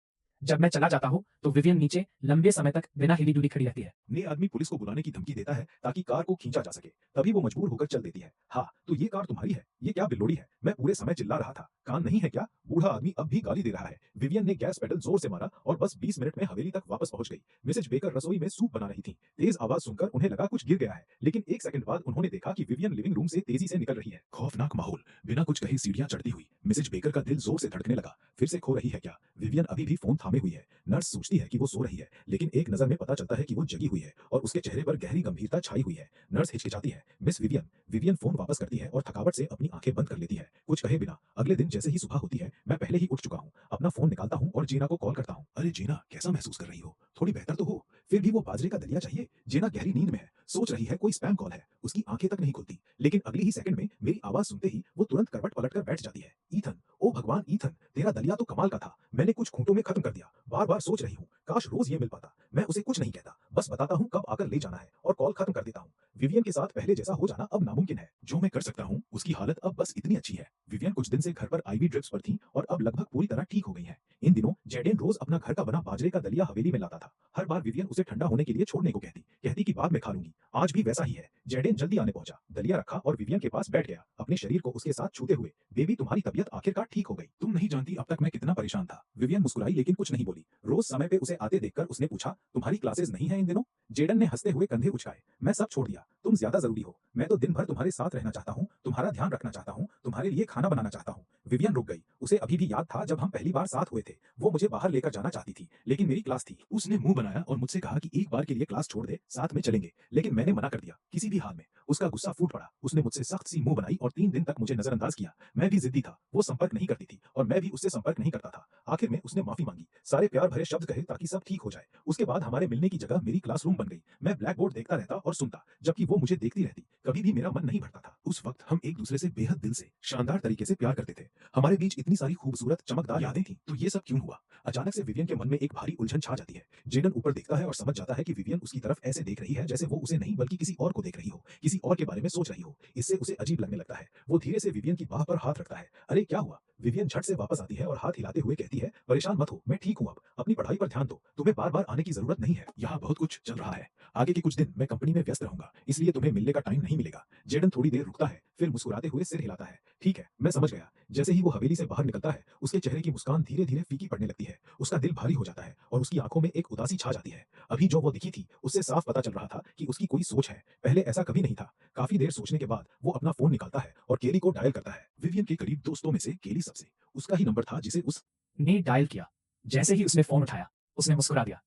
जब मैं चला जाता हूँ तो विवियन नीचे लंबे समय तक बिना हिली डुली खड़ी रहती है। ये आदमी पुलिस को बुलाने की धमकी देता है ताकि कार को खींचा जा सके, तभी वो मजबूर होकर चल देती है। हाँ, तो ये कार तुम्हारी है? ये क्या बिल्लोड़ी है? मैं पूरे समय चिल्ला रहा था, कान नहीं है क्या? बूढ़ा आदमी अब भी गाली दे रहा है। विवियन ने गैस पेडल जोर से मारा और बस 20 मिनट में हवेली तक वापस पहुंच गई। मिसेज बेकर रसोई में सूप बना रही थी। तेज आवाज सुनकर उन्हें लगा कुछ गिर गया है, लेकिन 1 सेकंड बाद उन्होंने देखा कि विवियन लिविंग रूम से तेजी से निकल रही है। खौफनाक माहौल, बिना कुछ कहे सीढ़ियां चढ़ती हुई। मिसेज बेकर का दिल जोर से धड़कने लगा। फिर से खो रही है क्या? विवियन अभी भी फोन थामे हुई है। नर्स सोचती है कि वो सो रही है, लेकिन एक नजर में पता चलता है कि वो जगी हुई है और उसके चेहरे पर गहरी गंभीरता छाई हुई है। नर्स हिचकिचाती है, मिस विवियन। विवियन फोन वापस करती है और थकावट से अपनी आंखें बंद कर लेती है, कुछ कहे बिना। अगले दिन जैसे ही सुबह होती है, मैं पहले ही उठ चुका हूँ। अपना फोन निकालता हूँ और जीना को कॉल करता हूँ। अरे जीना, कैसा महसूस कर रही हो? थोड़ी बेहतर तो हो? फिर भी वो बाजरे का दलिया चाहिए। जीना गहरी नींद में है, सोच रही है कोई स्पैम कॉल है। उसकी आंखें तक नहीं खुलती, लेकिन अगली ही सेकंड में मेरी आवाज सुनते ही वो तुरंत करवट पलटकर बैठ जाती है। ईथन, ओ भगवान ईथन, तेरा दलिया तो कमाल का था। मैंने कुछ खूंटों में खत्म कर दिया। बार बार सोच रही हूँ, काश रोज ये मिल पाता। मैं उसे कुछ नहीं कहता, बस बताता हूँ कब आकर ले जाना है और कॉल खत्म कर देता हूँ। विवियन के साथ पहले जैसा हो जाना अब नामुमकिन है। जो मैं कर सकता हूँ, उसकी हालत अब बस इतनी अच्छी है। विवियन कुछ दिन से घर पर आईवी ड्रिप्स पर थी और अब लगभग पूरी तरह ठीक हो गई है। इन दिनों जेडेन रोज अपना घर का बना बाजरे का दलिया हवेली में लाता था। हर बार विवियन उसे ठंडा होने के लिए छोड़ने को कहती कहती कि बाद में खा लूंगी। आज भी वैसा ही है। जेडेन जल्दी आने पहुंचा, दलिया रखा और विवियन के पास बैठ गया, अपने शरीर को उसके साथ छूते हुए। बेबी, तुम्हारी तबीयत आखिरकार ठीक हो गई। तुम नहीं जानती अब तक मैं कितना परेशान था। विवियन मुस्कुराई लेकिन कुछ नहीं बोली। रोज समय पे उसे आते देखकर उसने पूछा, तुम्हारी क्लासेस नहीं है इन दिनों? जेडन ने हंसते हुए कंधे उचकाए। मैं सब छोड़ दिया, तुम ज्यादा जरूरी हो। मैं तो दिन भर तुम्हारे साथ रहना चाहता हूँ, तुम्हारा ध्यान रखना चाहता हूँ, तुम्हारे लिए खाना बनाना चाहता हूँ। विवियन रुक गई। उसे अभी भी याद था जब हम पहली बार साथ हुए थे। वो मुझे बाहर लेकर जाना चाहती थी, लेकिन मेरी क्लास थी। उसने मुंह बनाया और मुझसे कहा कि एक बार के लिए क्लास छोड़ दे, साथ में चलेंगे, लेकिन मैंने मना कर दिया, किसी भी हाल में। उसका गुस्सा फूट पड़ा। उसने मुझसे सख्त सी मुंह बनाई और 3 दिन तक मुझे नजरअंदाज किया। मैं भी जिद्दी था, वो संपर्क नहीं करती थी और मैं भी उससे संपर्क नहीं करता था। आखिर में उसने माफी मांगी, सारे प्यार भरे शब्द कहे ताकि सब ठीक हो जाए। उसके बाद हमारे मिलने की जगह मेरी क्लासरूम बन गई। मैं ब्लैक बोर्ड देखता रहता और सुनता, जबकि वो मुझे देखती रहती। कभी भी मेरा मन नहीं भरता था। उस वक्त हम एक दूसरे से बेहद दिल से, शानदार तरीके से प्यार करते थे। हमारे बीच इतनी सारी खूबसूरत चमकदार यादें थी। तो ये सब क्यों हुआ? अचानक से विवियन के मन में एक भारी उलझन छा जाती है। जेडन ऊपर देखता है और समझ जाता है कि विवियन उसकी तरफ ऐसे देख रही है जैसे वो उसे नहीं बल्कि किसी और को देख रही हो, किसी और के बारे में सोच रही हो। इससे उसे अजीब लगने लगता है। वो धीरे से विवियन की बाह पर हाथ रखता है। अरे क्या हुआ? विवियन झट से वापस आती है और हाथ हिलाते हुए कहती है, परेशान मत हो, मैं ठीक हूँ। अब अपनी पढ़ाई पर ध्यान दो, तुम्हें बार बार आने की जरूरत नहीं है। यहाँ बहुत कुछ चल रहा है। आगे के कुछ दिन मैं कंपनी में व्यस्त रहूंगा, इसलिए तुम्हें मिलने का टाइम नहीं मिलेगा। जेडन थोड़ी देर रुकता है, फिर मुस्कुराते हुए सिर हिलाता है। ठीक है, मैं समझ गया। जैसे ही वो हवेली से बाहर निकलता है, उसके चेहरे की मुस्कान धीरे धीरे फीकी पड़ने लगती है। उसका दिल भारी हो जाता है और उसकी आंखों में एक उदासी छा जाती है। अभी जो वो दिखी थी, उससे साफ पता चल रहा था कि उसकी कोई सोच है। पहले ऐसा कभी नहीं था। काफी देर सोचने के बाद वो अपना फोन निकालता है और केली को डायल करता है। विवियन के करीब दोस्तों में से केली सबसे, उसका ही नंबर था जिसे उसने डायल किया। जैसे ही उसने फोन उठाया, उसने मुस्कुरा दिया।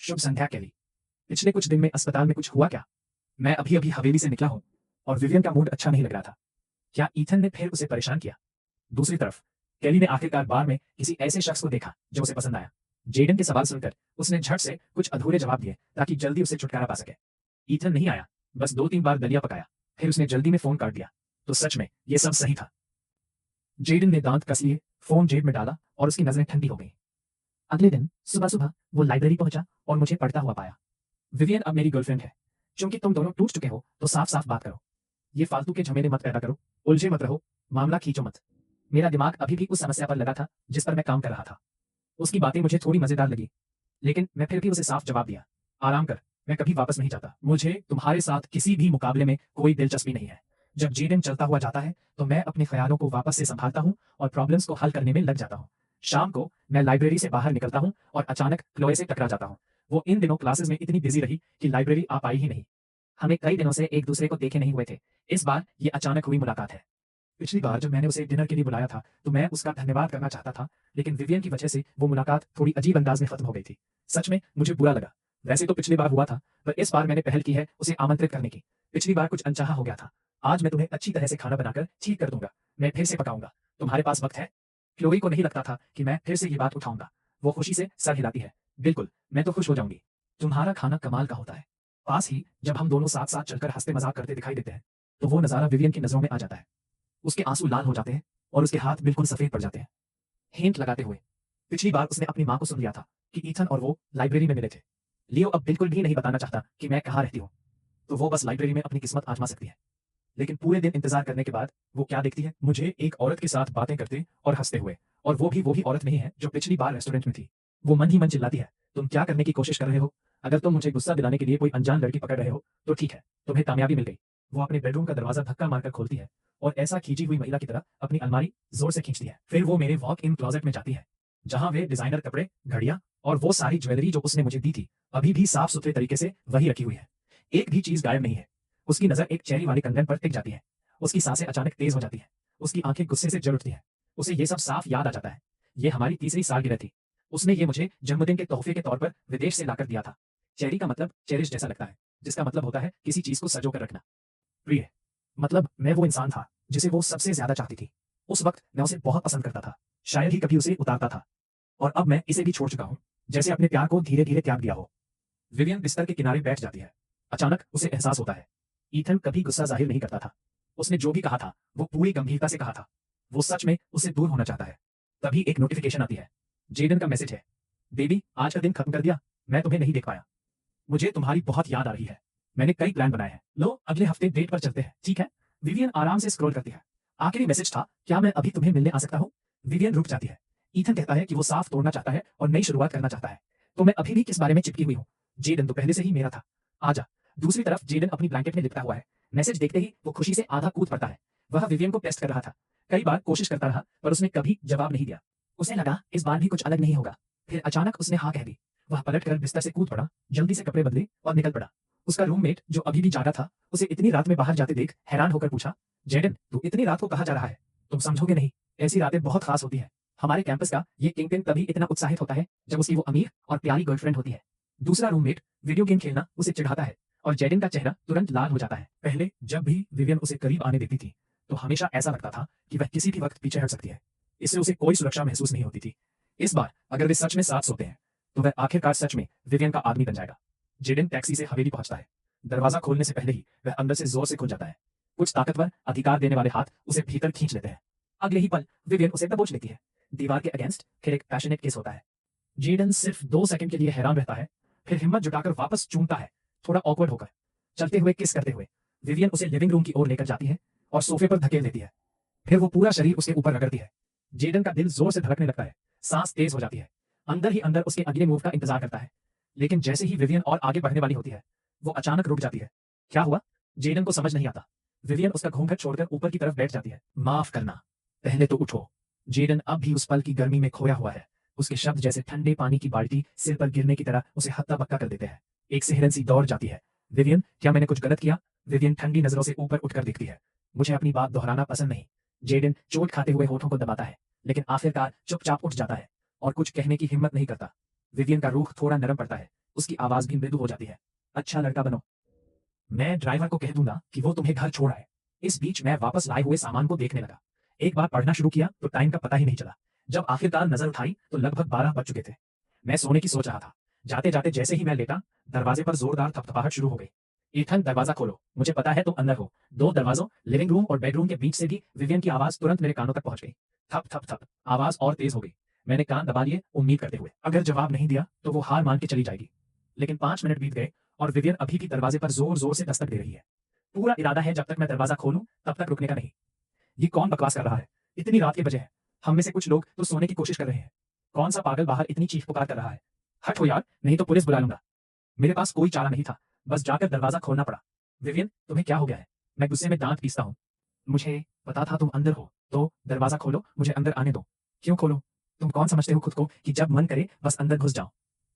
शुभ संध्या केली। पिछले कुछ दिन में अस्पताल में कुछ हुआ क्या? मैं अभी अभी हवेली से निकला हूँ और विवियन का मूड अच्छा नहीं लग रहा था। क्या ईथन ने फिर उसे परेशान किया? दूसरी तरफ केली ने आखिरकार बार में किसी ऐसे शख्स को देखा जो उसे पसंद आया। जेडन के सवाल सुनकर उसने झट से कुछ अधूरे जवाब दिए ताकि जल्दी उसे छुटकारा पा सके। ईथन नहीं आया, बस 2-3 बार दलिया पकाया, फिर उसने जल्दी में फोन काट दिया। तो सच में ये सब सही था। जेडन ने दांत कस लिए, फोन जेब में डाला और उसकी नजरें ठंडी हो गई। अगले दिन सुबह सुबह वो लाइब्रेरी पहुंचा और मुझे पढ़ता हुआ पाया। विवियन अब मेरी गर्लफ्रेंड है। क्योंकि तुम दोनों टूट चुके हो तो साफ साफ बात करो। ये फालतू के झमेले मत पैदा करो, उलझे मत रहो, मामला खींचो मत। मेरा दिमाग अभी भी उस समस्या पर लगा था जिस पर मैं काम कर रहा था। उसकी बातें मुझे थोड़ी मजेदार लगी, लेकिन मैं फिर भी उसे साफ जवाब दिया, आराम कर, मैं कभी वापस नहीं जाता। मुझे तुम्हारे साथ किसी भी मुकाबले में कोई दिलचस्पी नहीं है। जब जेडन चलता हुआ जाता है तो मैं अपने ख्यालों को वापस से संभालता हूँ और प्रॉब्लम्स को हल करने में लग जाता हूँ। शाम को मैं लाइब्रेरी से बाहर निकलता हूँ और अचानक क्लोए से टकरा जाता हूँ। वो इन दिनों क्लासेस में इतनी बिजी रही कि लाइब्रेरी आ पाई ही नहीं। हमें कई दिनों से एक दूसरे को देखे नहीं हुए थे। इस बार ये अचानक हुई मुलाकात है। पिछली बार जब मैंने उसे डिनर के लिए बुलाया था तो मैं उसका धन्यवाद करना चाहता था, लेकिन विवियन की वजह से वो मुलाकात थोड़ी अजीब अंदाज में खत्म हो गई थी। सच में मुझे बुरा लगा। वैसे तो पिछली बार हुआ था, पर इस बार मैंने पहल की है उसे आमंत्रित करने की। पिछली बार कुछ अनचाहा हो गया था। आज मैं तुम्हें अच्छी तरह से खाना बनाकर ठीक कर दूंगा। मैं फिर से पकाऊंगा। तुम्हारे पास वक्त है? क्लोई को नहीं लगता था कि मैं फिर से ये बात उठाऊंगा। वो खुशी से सर हिलाती है। बिल्कुल, मैं तो खुश हो जाऊंगी। तुम्हारा खाना कमाल का होता है। पास ही जब हम दोनों साथ साथ चलकर हंसते मजाक करते दिखाई देते हैं तो वो नजारा विवियन की नजरों में आ जाता है। उसके आंसू लाल हो जाते हैं और उसके हाथ बिल्कुल सफेद पड़ जाते हैं, हिंट लगाते हुए। पिछली बार उसने अपनी मां को सुन लिया था कि ईथन और वो लाइब्रेरी में मिले थे। लियो अब बिल्कुल भी नहीं बताना चाहता कि मैं कहाँ रहती हूँ, तो वो बस लाइब्रेरी में अपनी किस्मत आजमा सकती है। लेकिन पूरे दिन इंतजार करने के बाद वो क्या देखती है? मुझे एक औरत के साथ बातें करते और हंसते हुए, और वो भी औरत नहीं है जो पिछली बार रेस्टोरेंट में थी। वो मन ही मन चिल्लाती है, तुम क्या करने की कोशिश कर रहे हो? अगर तुम मुझे गुस्सा दिलाने के लिए कोई अनजान लड़की पकड़ रहे हो तो ठीक है, तुम्हें कामयाबी मिल गई। वो अपने बेडरूम का दरवाजा धक्का मारकर खोलती है और ऐसा खींची हुई महिला की तरह अपनी अलमारी जोर से खींचती है। फिर वो मेरे वॉक इन क्लोजेट में जाती है जहां वे डिजाइनर कपड़े, घड़ियां और वो सारी ज्वेलरी जो उसने मुझे दी थी अभी भी साफ सुथरे तरीके से वही रखी हुई है। एक भी चीज गायब नहीं है। उसकी नजर एक चेरी वाले कंगन पर टिक जाती है। उसकी सांसें अचानक तेज हो जाती है। उसकी आंखें गुस्से से जल उठती हैं। उसे ये सब साफ याद आ जाता है। ये हमारी तीसरी सालगिरह थी। उसने ये मुझे जन्मदिन के तोहफे के तौर पर विदेश से लाकर दिया था। चेरी का मतलब चेरिश जैसा लगता है, जिसका मतलब होता है किसी चीज को सजो कर रखना। प्रिय मतलब मैं वो इंसान था जिसे वो सबसे ज्यादा चाहती थी। उस वक्त मैं उसे बहुत पसंद करता था, शायद ही कभी उसे उतारता था। और अब मैं इसे भी छोड़ चुका हूँ, जैसे अपने प्यार को धीरे धीरे त्याग दिया हो। विवियन बिस्तर के किनारे बैठ जाती है। अचानक उसे एहसास होता है, ईथन कभी गुस्सा जाहिर नहीं करता था। उसने जो भी कहा था वो पूरी गंभीरता से कहा था। वो सच में उससे दूर होना चाहता है। तभी एक नोटिफिकेशन आती है। जेडन का मैसेज है, बेबी आज का दिन खत्म कर दिया, मैं तुम्हें नहीं देख पाया। मुझे तुम्हारी बहुत याद आ रही है। मैंने कई प्लान बनाए हैं, लो अगले हफ्ते डेट पर चलते हैं, ठीक है? विवियन आराम से स्क्रॉल करती है। आखिरी मैसेज था, क्या मैं अभी तुम्हें मिलने आ सकता हूँ? विवियन रुक जाती है। ईथन कहता है कि वो साफ तोड़ना चाहता है और नई शुरुआत करना चाहता है। तो मैं अभी भी किस बारे में चिपकी हुई हूँ? जेडन तो पहले से ही मेरा था, आजा। दूसरी तरफ जेडन अपनी ब्लैंकेट में लिपटा हुआ है। मैसेज देखते ही वो खुशी से आधा कूद पड़ता है। वह विवियन को टेस्ट कर रहा था। कई बार कोशिश करता रहा पर उसने कभी जवाब नहीं दिया। उसे लगा इस बार भी कुछ अलग नहीं होगा। फिर अचानक उसने हाँ कह दी। वह पलटकर बिस्तर से कूद पड़ा, जल्दी से कपड़े बदले और निकल पड़ा। उसका रूममेट जो अभी भी जागा था उसे इतनी रात में बाहर जाते देख हैरान होकर पूछा, जेडन तू इतनी रात को कहाँ जा रहा है? तुम समझोगे नहीं, ऐसी रातें बहुत खास होती है। हमारे कैंपस का ये किंगपिन तभी इतना उत्साहित होता है जब उसकी वो अमीर और प्यारी गर्लफ्रेंड होती है। दूसरा रूममेट वीडियो गेम खेलना उसे चिढ़ाता है और जेडन का चेहरा तुरंत लाल हो जाता है। पहले जब भी विवियन उसे करीब आने देती थी तो हमेशा ऐसा लगता था कि वह किसी भी वक्त पीछे हट सकती है। इससे उसे कोई सुरक्षा महसूस नहीं होती थी। इस बार अगर वे सच में साथ सोते हैं तो वह आखिरकार सच में विवियन का आदमी बन जाएगा। जेडन टैक्सी से हवेली पहुंचता है। दरवाजा खोलने से पहले ही वह अंदर से जोर से खुल जाता है। कुछ ताकतवर अधिकार देने वाले हाथ उसे भीतर खींच लेते हैं। अगले ही पल विवियन उसे दबोच लेती है। दीवार के अगेंस्ट फिर एक पैशनेट किस होता है। जेडन सिर्फ 2 सेकंड के लिए हैरान रहता है, फिर हिम्मत जुटाकर वापस चूमता है, थोड़ा ऑकवर्ड होकर, चलते हुए किस करते हुए। विवियन उसे लिविंग रूम की ओर लेकर जाती है और सोफे पर धकेल देती है। फिर वो पूरा शरीर उसके ऊपर रगड़ती है। जेडन का दिल जोर से धड़कने लगता है, सांस तेज हो जाती है। अंदर ही अंदर उसके अगले मूव का इंतजार करता है। लेकिन जैसे ही विवियन और आगे बढ़ने वाली होती है वो अचानक रुक जाती है। क्या हुआ? जेडन को समझ नहीं आता। विवियन उसका घूंघट छोड़कर ऊपर की तरफ बैठ जाती है। माफ करना, पहले तो उठो। जेडन अब भी उस पल की गर्मी में खोया हुआ है। उसके शब्द जैसे ठंडे पानी की बाल्टी सिर पर गिरने की तरह उसे हत्ता बक्का कर देते हैं। एक सिहरन सी दौड़ जाती है। विवियन, क्या मैंने कुछ गलत किया? विवियन ठंडी नजरों से ऊपर उठकर देखती है। मुझे अपनी बात दोहराना पसंद नहीं। जेडन चोट खाते हुए होठों को दबाता है, लेकिन आखिरकार चुपचाप उठ जाता है और कुछ कहने की हिम्मत नहीं करता। विवियन का रूख थोड़ा नरम पड़ता है, उसकी आवाज भी मृदु हो जाती है। अच्छा लड़का बनो, मैं ड्राइवर को कह दूंगा कि वो तुम्हें घर छोड़ आए। इस बीच मैं वापस लाए हुए सामान को देखने लगा। एक बार पढ़ना शुरू किया तो टाइम का पता ही नहीं चला। जब आखिरकार नजर उठाई तो लगभग 12 बज चुके थे। मैं सोने की सोच रहा था। जाते जाते जैसे ही मैं लेटा, दरवाजे पर जोरदार थपथपाहट शुरू हो गई। ईथन, दरवाजा खोलो, मुझे पता है तुम अंदर हो। 2 दरवाजों, लिविंग रूम और बेडरूम के बीच से भी विवियन की आवाज तुरंत मेरे कानों तक पहुंच गई। थप थप थप, आवाज और तेज हो गई। मैंने कान दबा लिए, उम्मीद करते हुए अगर जवाब नहीं दिया तो वो हार मान के चली जाएगी। लेकिन 5 मिनट बीत गए और विवियन अभी भी दरवाजे पर जोर जोर से दस्तक दे रही है। पूरा इरादा है जब तक मैं दरवाजा खोलूं तब तक रुकने का नहीं। ये कौन बकवास कर रहा है? इतनी रात के बजे हैं। हम में से कुछ लोग तो सोने की कोशिश कर रहे हैं। कौन सा पागल बाहर इतनी चीख पुकार कर रहा है? हट हो यार, नहीं तो पुलिस बुला लूंगा। मेरे पास कोई चारा नहीं था, बस जाकर दरवाजा खोलना पड़ा। विवियन, तुम्हें क्या हो गया है? मैं गुस्से में दांत पीसता हूँ। मुझे पता था तुम अंदर हो, तो दरवाजा खोलो, मुझे अंदर आने दो। क्यों खोलो? तुम कौन समझते हो खुद को कि जब मन करे बस अंदर घुस जाओ?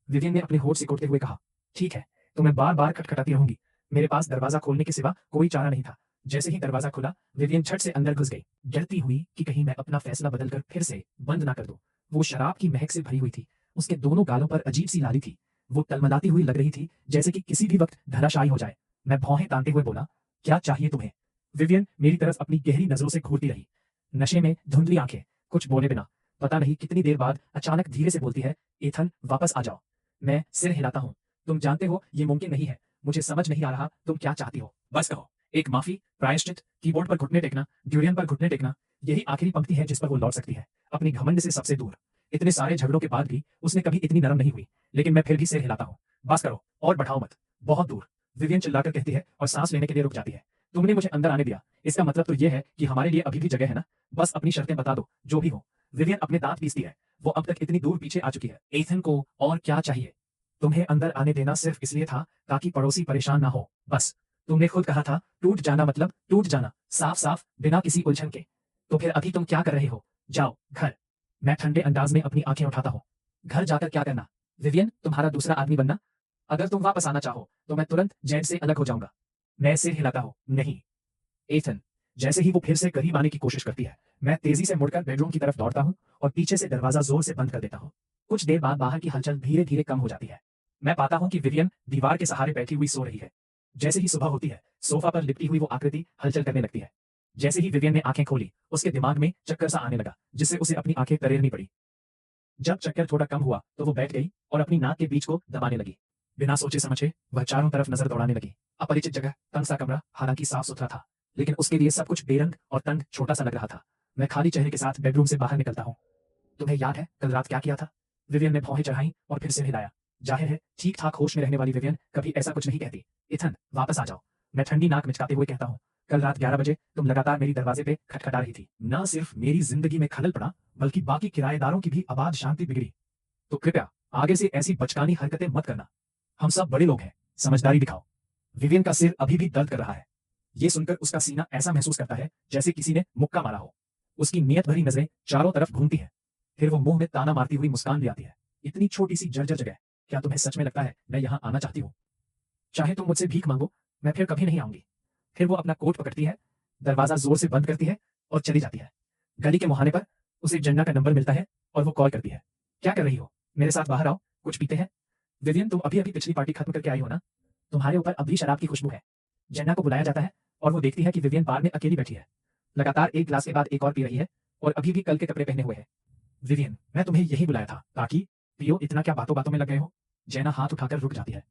विवियन ने अपने होठ सिकोड़ते हुए कहा। ठीक है, तो मैं बार बार खटखटाती रहूंगी। मेरे पास दरवाजा खोलने के सिवा कोई चारा नहीं था। जैसे ही दरवाजा खुला, विवियन झट से अंदर घुस गई, डरती हुई कि कहीं मैं अपना फैसला बदलकर फिर से बंद ना कर दूं। वो शराब की महक से भरी हुई थी। उसके दोनों गालों पर अजीब सी लाली थी। वो तलमलाती हुई लग रही थी, जैसे कि किसी भी वक्त धराशायी हो जाए। मैं भौहें तानते हुए बोला, क्या चाहिए तुम्हें? विवियन मेरी तरफ अपनी गहरी नजरों से घूरती रही। नशे में धुंधली आंखें, कुछ बोले बिना। पता नहीं कितनी देर बाद अचानक धीरे से बोलती है, एथन वापस आ जाओ। मैं सिर हिलाता हूँ। तुम जानते हो ये मुमकिन नहीं है। मुझे समझ नहीं आ रहा तुम क्या चाहती हो। बस कहो। एक माफी, प्रायश्चित, कीबोर्ड पर घुटने टेकना, ड्यूरियन पर घुटने टेकना, यही आखिरी पंक्ति है जिस पर वो लौट सकती है, अपनी घमंड से सबसे दूर। इतने सारे झगड़ों के बाद भी उसने कभी इतनी नरम नहीं हुई, लेकिन मैं फिर भी सिर हिलाता हूँ। बस करो और बढ़ाओ मत, बहुत दूर। विवियन चिल्लाकर कहती है और सांस लेने के लिए रुक जाती है। तुमने मुझे अंदर आने दिया, इसका मतलब तो यह है कि हमारे लिए अभी भी जगह है ना? बस अपनी शर्तें बता दो, जो भी हो। विवियन अपने दांत पीसती है। वो अब तक इतनी दूर पीछे आ चुकी है। एथन को और क्या चाहिए? तुम्हें अंदर आने देना सिर्फ इसलिए था ताकि पड़ोसी परेशान ना हो, बस। तुमने खुद कहा था टूट जाना मतलब टूट जाना, साफ साफ, बिना किसी उलझन के। तो फिर अभी तुम क्या कर रहे हो? जाओ घर। मैं ठंडे अंदाज में अपनी आंखें उठाता हूँ। घर जाकर क्या करना? विवियन, तुम्हारा दूसरा आदमी बनना। अगर तुम वापस आना चाहो तो मैं तुरंत जैन से अलग हो जाऊंगा। मैं सिर हिलाता हूँ, नहीं। एथन, जैसे ही वो फिर से करीब आने की कोशिश करती है, मैं तेजी से मुड़कर बेडरूम की तरफ दौड़ता हूँ और पीछे से दरवाजा जोर से बंद कर देता हूँ। कुछ देर बाद बाहर की हलचल धीरे धीरे कम हो जाती है। मैं पाता हूँ कि विवियन दीवार के सहारे बैठी हुई सो रही है। जैसे ही सुबह होती है, सोफा पर लिपटी हुई वो आकृति हलचल करने लगती है। जैसे ही विवियन ने आंखें खोली, उसके दिमाग में चक्कर सा आने लगा, जिससे उसे अपनी आंखें तरेरनी पड़ी। जब चक्कर थोड़ा कम हुआ तो वो बैठ गई और अपनी नाक के बीच को दबाने लगी। बिना सोचे समझे वह चारों तरफ नजर दौड़ाने लगी। अपरिचित जगह, तंग सा कमरा, हालांकि साफ सुथरा था, लेकिन उसके लिए सब कुछ बेरंग और तंग छोटा सा लग रहा था। मैं खाली चेहरे के साथ बेडरूम से बाहर निकलता हूँ। तुम्हें याद है कल रात क्या किया था? विवियन ने भौहें चढ़ाई और फिर सिर हिलाया। जाहिर है ठीक ठाक होश में रहने वाली विवियन कभी ऐसा कुछ नहीं कहती। इथन, वापस आ जाओ। मैं ठंडी नाक मिचकाते हुए कहता हूँ। कल रात 11 बजे तुम लगातार मेरी दरवाजे पे खटखटा रही थी। ना सिर्फ मेरी जिंदगी में खलल पड़ा, बल्कि बाकी किराएदारों की भी आबाद शांति बिगड़ी। तो कृपया आगे से ऐसी बचकानी हरकतें मत करना। हम सब बड़े लोग हैं, समझदारी दिखाओ। विवियन का सिर अभी भी दर्द कर रहा है। ये सुनकर उसका सीना ऐसा महसूस करता है जैसे किसी ने मुक्का मारा हो। उसकी नियत भरी नजरें चारों तरफ घूमती हैं। फिर वो मुंह में ताना मारती हुई मुस्कान ले आती है। इतनी छोटी सी जर्जर जगह, क्या तुम्हें सच में लगता है मैं यहाँ आना चाहती हूँ? चाहे तुम मुझसे भीख मांगो, मैं फिर कभी नहीं आऊंगी। फिर वो अपना कोट पकड़ती है, दरवाजा जोर से बंद करती है और चली जाती है। गली के मुहाने पर उसे जन्ना का नंबर मिलता है और वो कॉल करती है। क्या कर रही हो? मेरे साथ बाहर आओ, कुछ पीते हैं। विवियन, तुम अभी अभी पिछली पार्टी खत्म करके आई हो ना? तुम्हारे ऊपर अब भी शराब की खुशबू है। जन्ना को बुलाया जाता है और वो देखती है कि विवियन बार में अकेली बैठी है। लगातार एक ग्लास के बाद एक और पी रही है और अभी भी कल के कपड़े पहने हुए है। विवियन, मैं तुम्हें यही बुलाया था ताकि पियो, इतना क्या बातों बातों में लग गए हो? जैना हाथ उठाकर रुक जाती है।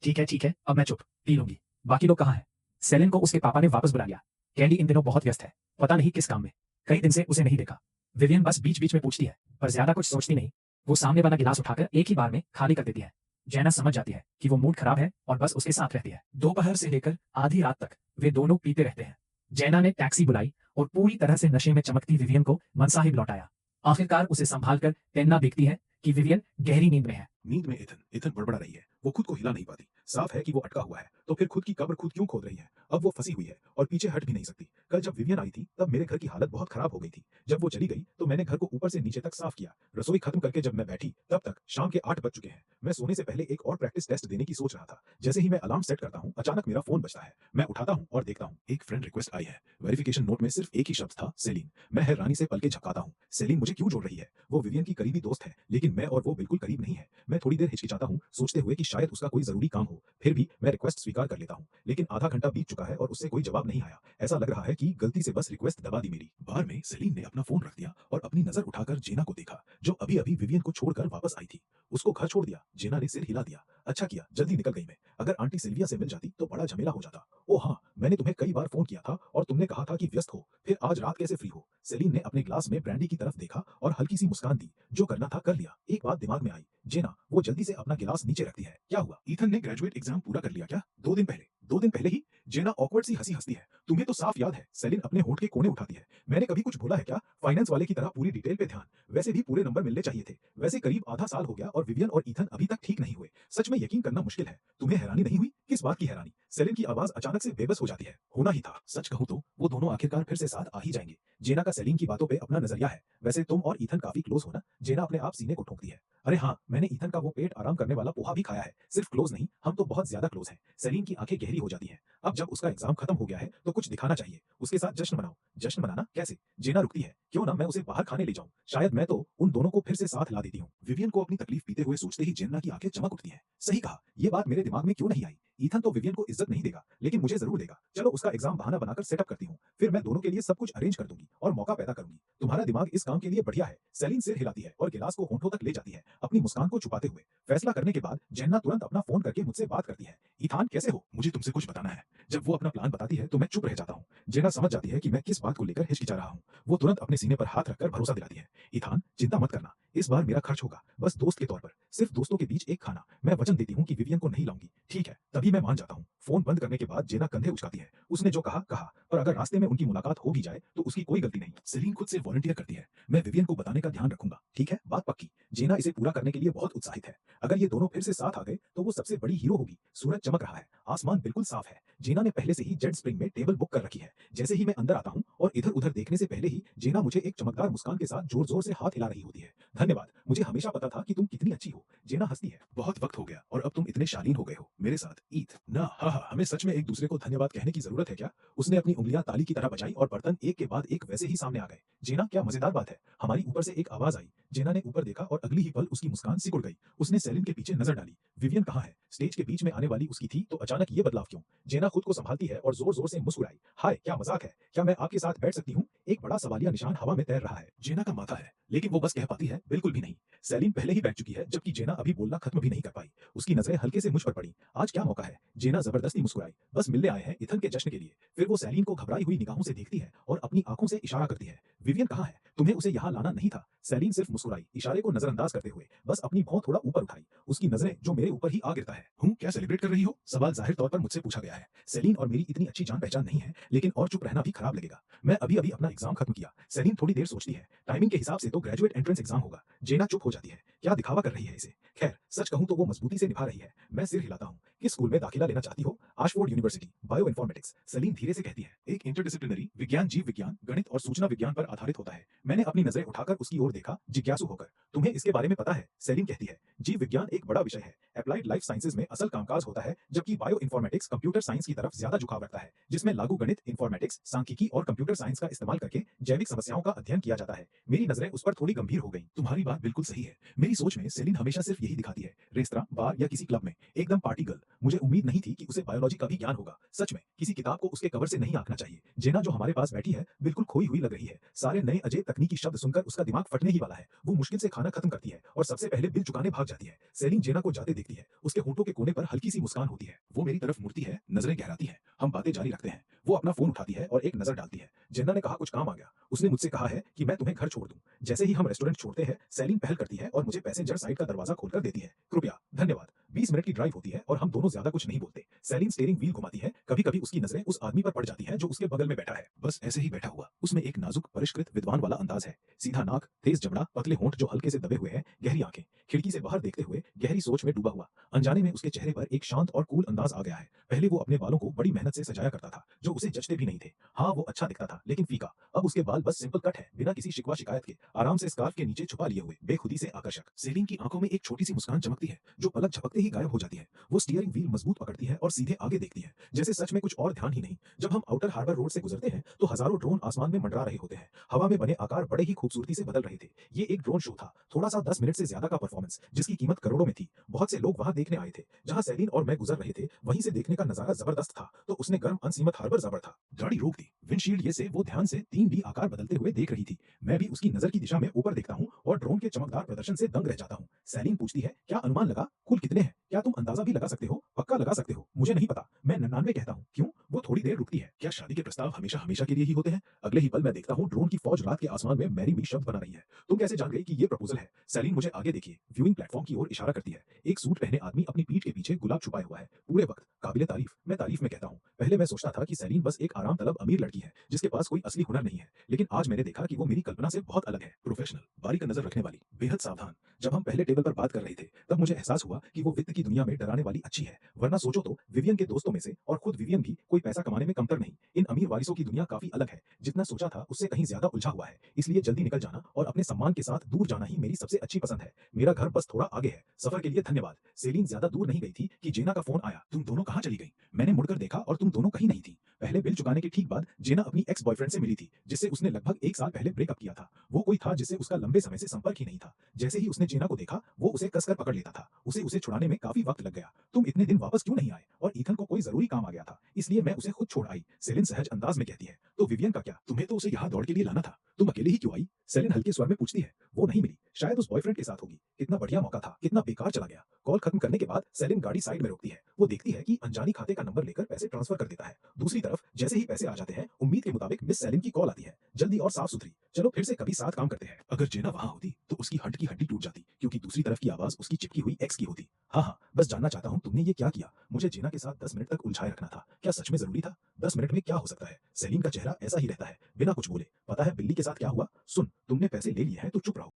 ठीक है, अब मैं चुप, पी लूंगी। बाकी लोग कहाँ हैं? सेलिन को उसके पापा ने वापस बुला लिया। कैंडी इन दिनों बहुत व्यस्त है, पता नहीं किस काम में। कई दिन से उसे नहीं देखा। विवियन बस बीच बीच में पूछती है, पर ज्यादा कुछ सोचती नहीं। वो सामने वाला गिलास उठाकर एक ही बार में खाली कर देती है। जैना समझ जाती है कि वो मूड खराब है और बस उसके साथ रहती है। दोपहर से लेकर आधी रात तक वे दोनों पीते रहते हैं। जैना ने टैक्सी बुलाई और पूरी तरह से नशे में चमकती विवियन को मनसाहिब लौटाया। आखिरकार उसे संभाल कर तेन्ना देखती है कि विवियन गहरी नींद में है। नींद में इथन बड़बड़ा रही है। वो खुद को हिला नहीं पाती। साफ है कि वो अटका हुआ है, तो फिर खुद की कब्र खुद क्यों खोद रही है? अब वो फंसी हुई है और पीछे हट भी नहीं सकती। कल जब विवियन आई थी तब मेरे घर की हालत बहुत खराब हो गई थी। जब वो चली गई तो मैंने घर को ऊपर से नीचे तक साफ किया। रसोई खत्म करके जब मैं बैठी तब तक शाम के 8 बज चुके हैं। मैं सोने से पहले एक और प्रैक्टिस टेस्ट देने की सोच रहा था। जैसे ही मैं अलार्म सेट करता हूँ, अचानक मेरा फोन बजता है। मैं उठाता हूँ और देखता हूँ एक फ्रेंड रिक्वेस्ट आई है। वेरिफिकेशन नोट में सिर्फ एक ही शब्द था, सेलिन। मैं हैरानी से पलके झपकाता हूँ। सेलिन मुझे क्यों जोड़ रही है? वो विवियन की करीबी दोस्त है, लेकिन मैं और वो बिल्कुल करीब नहीं है। मैं थोड़ी देर हिचकिचाता हूँ, सोचते हुए कि शायद उसका कोई जरूरी काम हो। फिर भी मैं रिक्वेस्ट स्वीकार कर लेता हूँ। लेकिन आधा घंटा बीत चुका है और उससे कोई जवाब नहीं आया। ऐसा लग रहा है कि गलती से बस रिक्वेस्ट दबा दी मेरी। बार में सेलिन ने अपना फोन रख दिया और अपनी नजर उठाकर जेना को देखा, जो अभी अभी विवियन को छोड़कर वापस आई थी। उसको घर छोड़ दिया? जेना ने सिर हिला दिया। अच्छा किया, जल्दी निकल गई मैं। अगर आंटी सिल्विया से मिल जाती तो बड़ा झमेला हो जाता। ओह हाँ, मैंने तुम्हें कई बार फोन किया था और तुमने कहा था कि व्यस्त हो। फिर आज रात कैसे फ्री हो? सेलिन ने अपने ग्लास में ब्रांडी की तरफ देखा और हल्की सी मुस्कान दी। जो करना था कर लिया। एक बात दिमाग में आई, जेना वो जल्दी से अपना गिलास नीचे रखती है। क्या हुआ? ईथन ने ग्रेजुएट एग्जाम पूरा कर लिया क्या? 2 दिन पहले। 2 दिन पहले ही जेना ऑकवर्ड सी हंसी हंसती है। तुम्हें तो साफ याद है, सेलिन अपने होंठ के कोने उठाती है। मैंने कभी कुछ बोला है क्या? फाइनेंस वाले की तरह पूरी डिटेल पे ध्यान। वैसे भी पूरे नंबर मिलने चाहिए थे। वैसे करीब आधा साल हो गया और विवियन और ईथन अभी तक ठीक नहीं हुए। सच में यकीन करना मुश्किल है। तुम्हें हैरानी नहीं हुई? किस बात की हैरानी? सेलिन की आवाज अचानक से बेबस हो जाती है। होना ही था। सच कहूं तो वो दोनों आखिरकार फिर से साथ आ ही जाएंगे। जेना का सेलिन की बातों पे अपना नजरिया है। वैसे तुम और ईथन काफी क्लोज हो ना? जेना अपने आप सीने को ठोकती है। अरे हाँ, मैंने ईथन का वो पेट आराम करने वाला पोहा भी खाया है। सिर्फ क्लोज नहीं, हम तो बहुत ज्यादा क्लोज हैं। सेलिन की आंखें गहरी हो जाती हैं। अब जब उसका एग्जाम खत्म हो गया है तो कुछ दिखाना चाहिए। उसके साथ जश्न मनाओ। जश्न मनाना कैसे? जेना रुकती है। क्यों ना मैं उसे बाहर खाने ले जाऊं? शायद मैं तो उन दोनों को फिर से साथ ला देती हूँ। विवियन को अपनी तकलीफ पीते हुए सोचते ही जेना की आंखें चमक उठती हैं। सही कहा, ये बात मेरे दिमाग में क्यों नहीं आई? ईथन तो विवियन को इज्जत नहीं देगा, लेकिन मुझे जरूर देगा। चलो उसका एग्जाम बहाना बनाकर सेटअप करती हूँ। फिर मैं दोनों के लिए सब कुछ अरेंज कर दूंगी और मौका पैदा करूंगी। तुम्हारा दिमाग इस काम के लिए बढ़िया है। सेलिन सिर हिलाती है और गिलास को होंठों तक ले जाती है, अपनी मुस्कान को छुपाते हुए। फैसला करने के बाद जेन्ना तुरंत अपना फोन करके मुझसे बात करती है। ईथान कैसे हो? मुझे तुमसे कुछ बताना है। जब वो अपना प्लान बताती है तो मैं चुप रह जाता हूँ। जेना समझ जाती है कि मैं किस बात को लेकर हिचकिचा रहा हूँ। वो तुरंत अपने सीने पर हाथ रखकर भरोसा दिलाती है। ईथान, चिंता मत करना, इस बार मेरा खर्च होगा, बस दोस्त के तौर पर, सिर्फ दोस्तों के बीच एक खाना। मैं वचन देती हूँ कि विवियन को नहीं लाऊंगी। ठीक है, तभी मैं मान जाता हूँ। फोन बंद करने के बाद जेना कंधे उचकाती है। उसने जो कहा कहा, पर अगर रास्ते में उनकी मुलाकात हो भी जाए तो उसकी कोई गलती नहीं। सेलिन खुद से वॉलंटियर करती है। मैं विवियन को बताने का ध्यान रखूंगा। ठीक है, बात पक्की। जेना इसे पूरा करने के लिए बहुत उत्साहित है। अगर ये दोनों फिर से साथ आ गए तो वो सबसे बड़ी हीरो होगी। सूरज चमक रहा है, आसमान बिल्कुल साफ है। जेना ने पहले से ही जेड स्प्रिंग में टेबल बुक कर रखी है। जैसे ही मैं अंदर आता हूँ और इधर उधर देखने से पहले ही जेना मुझे एक चमकदार मुस्कान के साथ जोर जोर से हाथ हिला रही होती है। धन्यवाद, मुझे हमेशा पता था कि तुम कितनी अच्छी हो। जेना हंसती है। बहुत वक्त हो गया और अब तुम इतने शालीन हो गए हो मेरे साथ। ईथ ना, हाँ, हमें सच में एक दूसरे को धन्यवाद कहने की जरूरत है क्या? उसने अपनी उंगलियां ताली की तरह बजाई और बर्तन एक के बाद एक वैसे ही सामने आ गए। जेना, क्या मजेदार बात है। हमारी ऊपर से एक आवाज आई। जेना ने ऊपर देखा और अगली ही पल उसकी मुस्कान सिकुड़ गई। उसने सेलिन के पीछे नजर डाली। विवियन कहाँ है? स्टेज के बीच में आने वाली उसकी थी तो अचानक ये बदलाव क्यों? जेना खुद को संभालती है और जोर जोर से मुस्कुराई। हाय, क्या मजाक है? क्या मैं आपके साथ बैठ सकती हूँ? एक बड़ा सवालिया निशान हवा में तैर रहा है। जेना का माथा है, लेकिन वो बस कह पाती है, बिल्कुल भी नहीं। सेलिन पहले ही बैठ चुकी है, जबकि जेना अभी बोलना खत्म भी नहीं कर पाई। उसकी नजरें हल्के से मुझ पर पड़ी। आज क्या मौका है? जेना जबरदस्ती मुस्कुराई। बस मिलने आए हैं इथन के जश्न के लिए। फिर वो सेलिन को घबराई हुई निगाहों से देखती है और अपनी आंखों से इशारा करती है। विवियन कहाँ है? तुम्हें उसे यहाँ लाना नहीं था। सेलिन सिर्फ मुस्कुराई, इशारे को नजरअंदाज करते हुए, बस अपनी भौं थोड़ा ऊपर उठाई। उसकी नजरें जो मेरे ऊपर ही आ गिरता है। क्या सेलिब्रेट कर रही हो? सवाल जाहिर तौर पर मुझसे पूछा गया है। सेलिन और मेरी इतनी अच्छी जान पहचान नहीं है, लेकिन और चुप रहना भी खराब लगेगा। मैं अभी अभी अपना एग्जाम खत्म किया। सेलिन थोड़ी देर सोचती है। टाइमिंग के हिसाब से तो ग्रेजुएट एंट्रेंस एग्जाम होगा। जेना चुप हो जाती है। क्या दिखावा कर रही है इसे? खैर, सच कहूं तो वो मजबूती से निभा रही है। मैं सिर हिलाता हूँ। किस स्कूल में दाखिला लेना चाहती हो? आशफोर्ड यूनिवर्सिटी, बायो इन्फॉर्मेटिक्स। सेलिन धीरे से कहती है। एक इंटरडिसिप्लिनरी, विज्ञान, जीव विज्ञान, गणित और सूचना विज्ञान पर आधारित होता है। मैंने अपनी नजरें उठाकर उसकी ओर देखा, जिज्ञासु होकर। तुम्हें इसके बारे में पता है? सेलिन कहती है। जीव विज्ञान एक बड़ा विषय है। अप्लाइड लाइफ साइंसेज में असल कामकाज होता है, जबकि बायो इन्फॉर्मेटिक्स कंप्यूटर साइंस की तरफ ज्यादा झुकाव रखता है, जिसमें लागू गणित, इन्फॉर्मेटिक्स, सांख्यिकी और कंप्यूटर साइंस का इस्तेमाल करके जैविक समस्याओं का अध्ययन किया जाता है। मेरी नजरें उस पर थोड़ी गंभीर हो गईं। तुम्हारी बात बिल्कुल सही है। मेरी सोच में सेलिन हमेशा सिर्फ यही दिखाती है, रेस्तरां, बार या किसी क्लब में, एकदम पार्टी गर्ल। मुझे उम्मीद नहीं थी कि उसे बायोलॉजी का भी ज्ञान होगा। सच में, किसी किताब को उसके कवर से नहीं आंकना चाहिए। जेना जो हमारे पास बैठी है, बिल्कुल खोई हुई लग रही है। सारे नए अजय तकनीकी शब्द सुनकर उसका दिमाग फटने ही वाला है। वो मुश्किल से खाना खत्म करती है और सबसे पहले बिल चुकाने भाग जाती है। सेलिन जेना को जाते देखती है। उसके होठों के कोने पर हल्की सी मुस्कान होती है। वो मेरी तरफ मुड़ती है, नजरें गहराती है। हम बातें जारी रखते हैं। वो अपना फोन उठाती है और एक नजर डालती है। जेना ने कहा कुछ काम आ गया। उसने मुझसे कहा है कि मैं तुम्हें घर छोड़ दूं। जैसे ही हम रेस्टोरेंट छोड़ते हैं, सेलिन पहल करती है और मुझे पैसेंजर साइड का दरवाजा खोलकर देती है। कृपया, धन्यवाद। 20 मिनट की ड्राइव होती है और हम दोनों ज्यादा कुछ नहीं बोलते। सेलिन स्टीयरिंग व्हील घुमाती है। कभी कभी उसकी नजरें उस आदमी पर पड़ जाती हैं जो उसके बगल में बैठा है, बस ऐसे ही बैठा हुआ। उसमें एक नाजुक, परिष्कृत, विद्वान वाला अंदाज है। सीधा नाक, तेज जबड़ा, पतले होंठ जो हल्के से दबे हुए हैं, गहरी आंखें, खिड़की से बाहर देखते हुए गहरी सोच में डूबा हुआ। अनजाने में उसके चेहरे पर एक शांत और कूल अंदाज आ गया है। पहले वो अपने बालों को बड़ी मेहनत से सजाया करता था, जो उसे जचते भी नहीं थे। हाँ, वो अच्छा दिखता था, लेकिन फीका। अब उसके बाल बस सिंपल कट है, बिना किसी शिकवा शिकायत के, आराम से स्कार्फ के नीचे छुपा लिए हुए, बेखुदी से आकर्षक। सेलिन की आंखों में एक छोटी सी मुस्कान चमकती है, जो पलक झपकते ही गायब हो जाती है। वो स्टीयरिंग व्हील मजबूत पकड़ती है और सीधे आगे देखती है, जैसे सच में कुछ और ध्यान ही नहीं। जब हम आउटर हार्बर रोड से गुजरते हैं तो हजारों ड्रोन आसमान में मंडरा रहे होते हैं। हवा में बने आकार बड़े ही खूबसूरती से बदल रहे थे। ये एक ड्रोन शो था, थोड़ा सा 10 मिनट से ज्यादा का परफॉर्मेंस, जिसकी कीमत करोड़ों में थी। बहुत से लोग वहां देखने आए थे। जहां सेलिन और मैं गुजर रहे थे, वहीं से देखने का नजारा जबरदस्त था। तो उसने गर्म अनसीमत हार्बर जबर था। गाड़ी रोक दी। विंडशील्ड ये से वो ध्यान से 3D आकार बदलते हुए देख रही थी। मैं भी उसकी नजर की दिशा में ऊपर देखता हूँ और ड्रोन के चमकदार प्रदर्शन से दंग रह जाता हूँ। सेलिन पूछती है, क्या अनुमान लगा? कुल कितने हैं? क्या तुम अंदाजा भी लगा सकते हो? पक्का लगा सकते हो? मुझे नहीं पता। मैं 99 कहता हूँ। क्यों? वो थोड़ी देर रुकती है। क्या शादी के प्रस्ताव हमेशा हमेशा के लिए ही होते हैं? अगले ही पल मैं देखता हूँ ड्रोन की फौज रात के आसमान में मैरी मी शब्द बना रही है। तुम कैसे जान गई कि ये प्रपोजल है? सेलिन मुझे आगे देखिए, व्यूइंग प्लेटफॉर्म की ओर इशारा करती है। एक सूट पहने आदमी अपनी पीठ के पीछे गुलाब छुपाए हुआ है पूरे वक्त। काबिले तारीफ, मैं तारीफ में कहता हूँ। पहले मैं सोचता था कि सेलिन बस एक आराम तलब अमीर लड़की है जिसके पास कोई असली हुनर नहीं है, लेकिन आज मैंने देखा कि वो मेरी कल्पना से बहुत अलग है। प्रोफेशनल, बारीक नजर रखने वाली, बेहद सावधान। जब हम पहले टेबल पर बात कर रहे थे तब मुझे एहसास हुआ कि वो वित्त की दुनिया में डराने वाली अच्छी है। वरना सोचो तो विवियन के दोस्तों में से और खुद विवियन भी कोई पैसा कमाने में कमतर नहीं। इन अमीर वारिसों की दुनिया काफी अलग है। जितना सोचा था उससे कहीं ज्यादा उलझा हुआ है, इसलिए जल्दी निकल जाना और अपने सम्मान के साथ दूर जाना ही मेरी सबसे अच्छी पसंद है। मेरा घर बस थोड़ा आगे है। सफर के लिए धन्यवाद। सेलिन ज्यादा दूर नहीं गई थी कि जेना का फोन आया। तुम दोनों कहाँ चली गई? मैंने मुड़कर देखा और तुम दोनों कहीं नहीं थी। पहले बिल चुकाने के ठीक बाद जेना अपनी एक्स बॉयफ्रेंड से मिली थी जिससे उसने लगभग 1 साल पहले ब्रेकअप किया था। वो कोई था जिससे उसका लंबे समय से संपर्क ही नहीं था। जैसे ही उसने जेना को देखा वो उसे कसकर पकड़ लेता था। उसे छुड़ाने में काफी वक्त लग गया। तुम इतने दिन वापस क्यों नहीं आए? और ईथन को कोई जरूरी काम आ गया था इसलिए मैं उसे खुद छोड़ आई। सेलिन सहज अंदाज में कहती है। तो विवियन का क्या? तुम्हें तो उसे यहाँ दौड़ के लिए लाना था, तुम अकेले ही क्यों आई? सेलिन हल्के स्वर में पूछती है। वो नहीं मिली, शायद उस बॉयफ्रेंड के साथ होगी। कितना बढ़िया मौका था, कितना बेकार चला गया। कॉल खत्म करने के बाद सेलिन गाड़ी साइड में रोकती है। वो देखती है कि अनजानी खाते का नंबर लेकर पैसे ट्रांसफर कर देता है। दूसरी तरफ जैसे ही पैसे आ जाते हैं उम्मीद के मुताबिक मिस सेलिन की कॉल आती है। जल्दी और साफ सुथरी, चलो फिर से कभी साथ काम करते हैं। अगर जेना वहां होती तो उसकी हड्डी की हड्डी टूट जाती क्योंकि दूसरी तरफ की आवाज उसकी चिपकी हुई एक्स की होती। हाँ हाँ, बस जानना चाहता हूँ तुमने ये क्या किया? मुझे जेना के साथ 10 मिनट तक उलझाए रखना था। क्या सच में जरूरी था? 10 मिनट में क्या हो सकता है? सेलिन का चेहरा ऐसा ही रहता है, बिना कुछ बोले। पता है बिल्ली के साथ क्या हुआ? सुन, तुमने पैसे ले लिए हैं तो चुप रहो।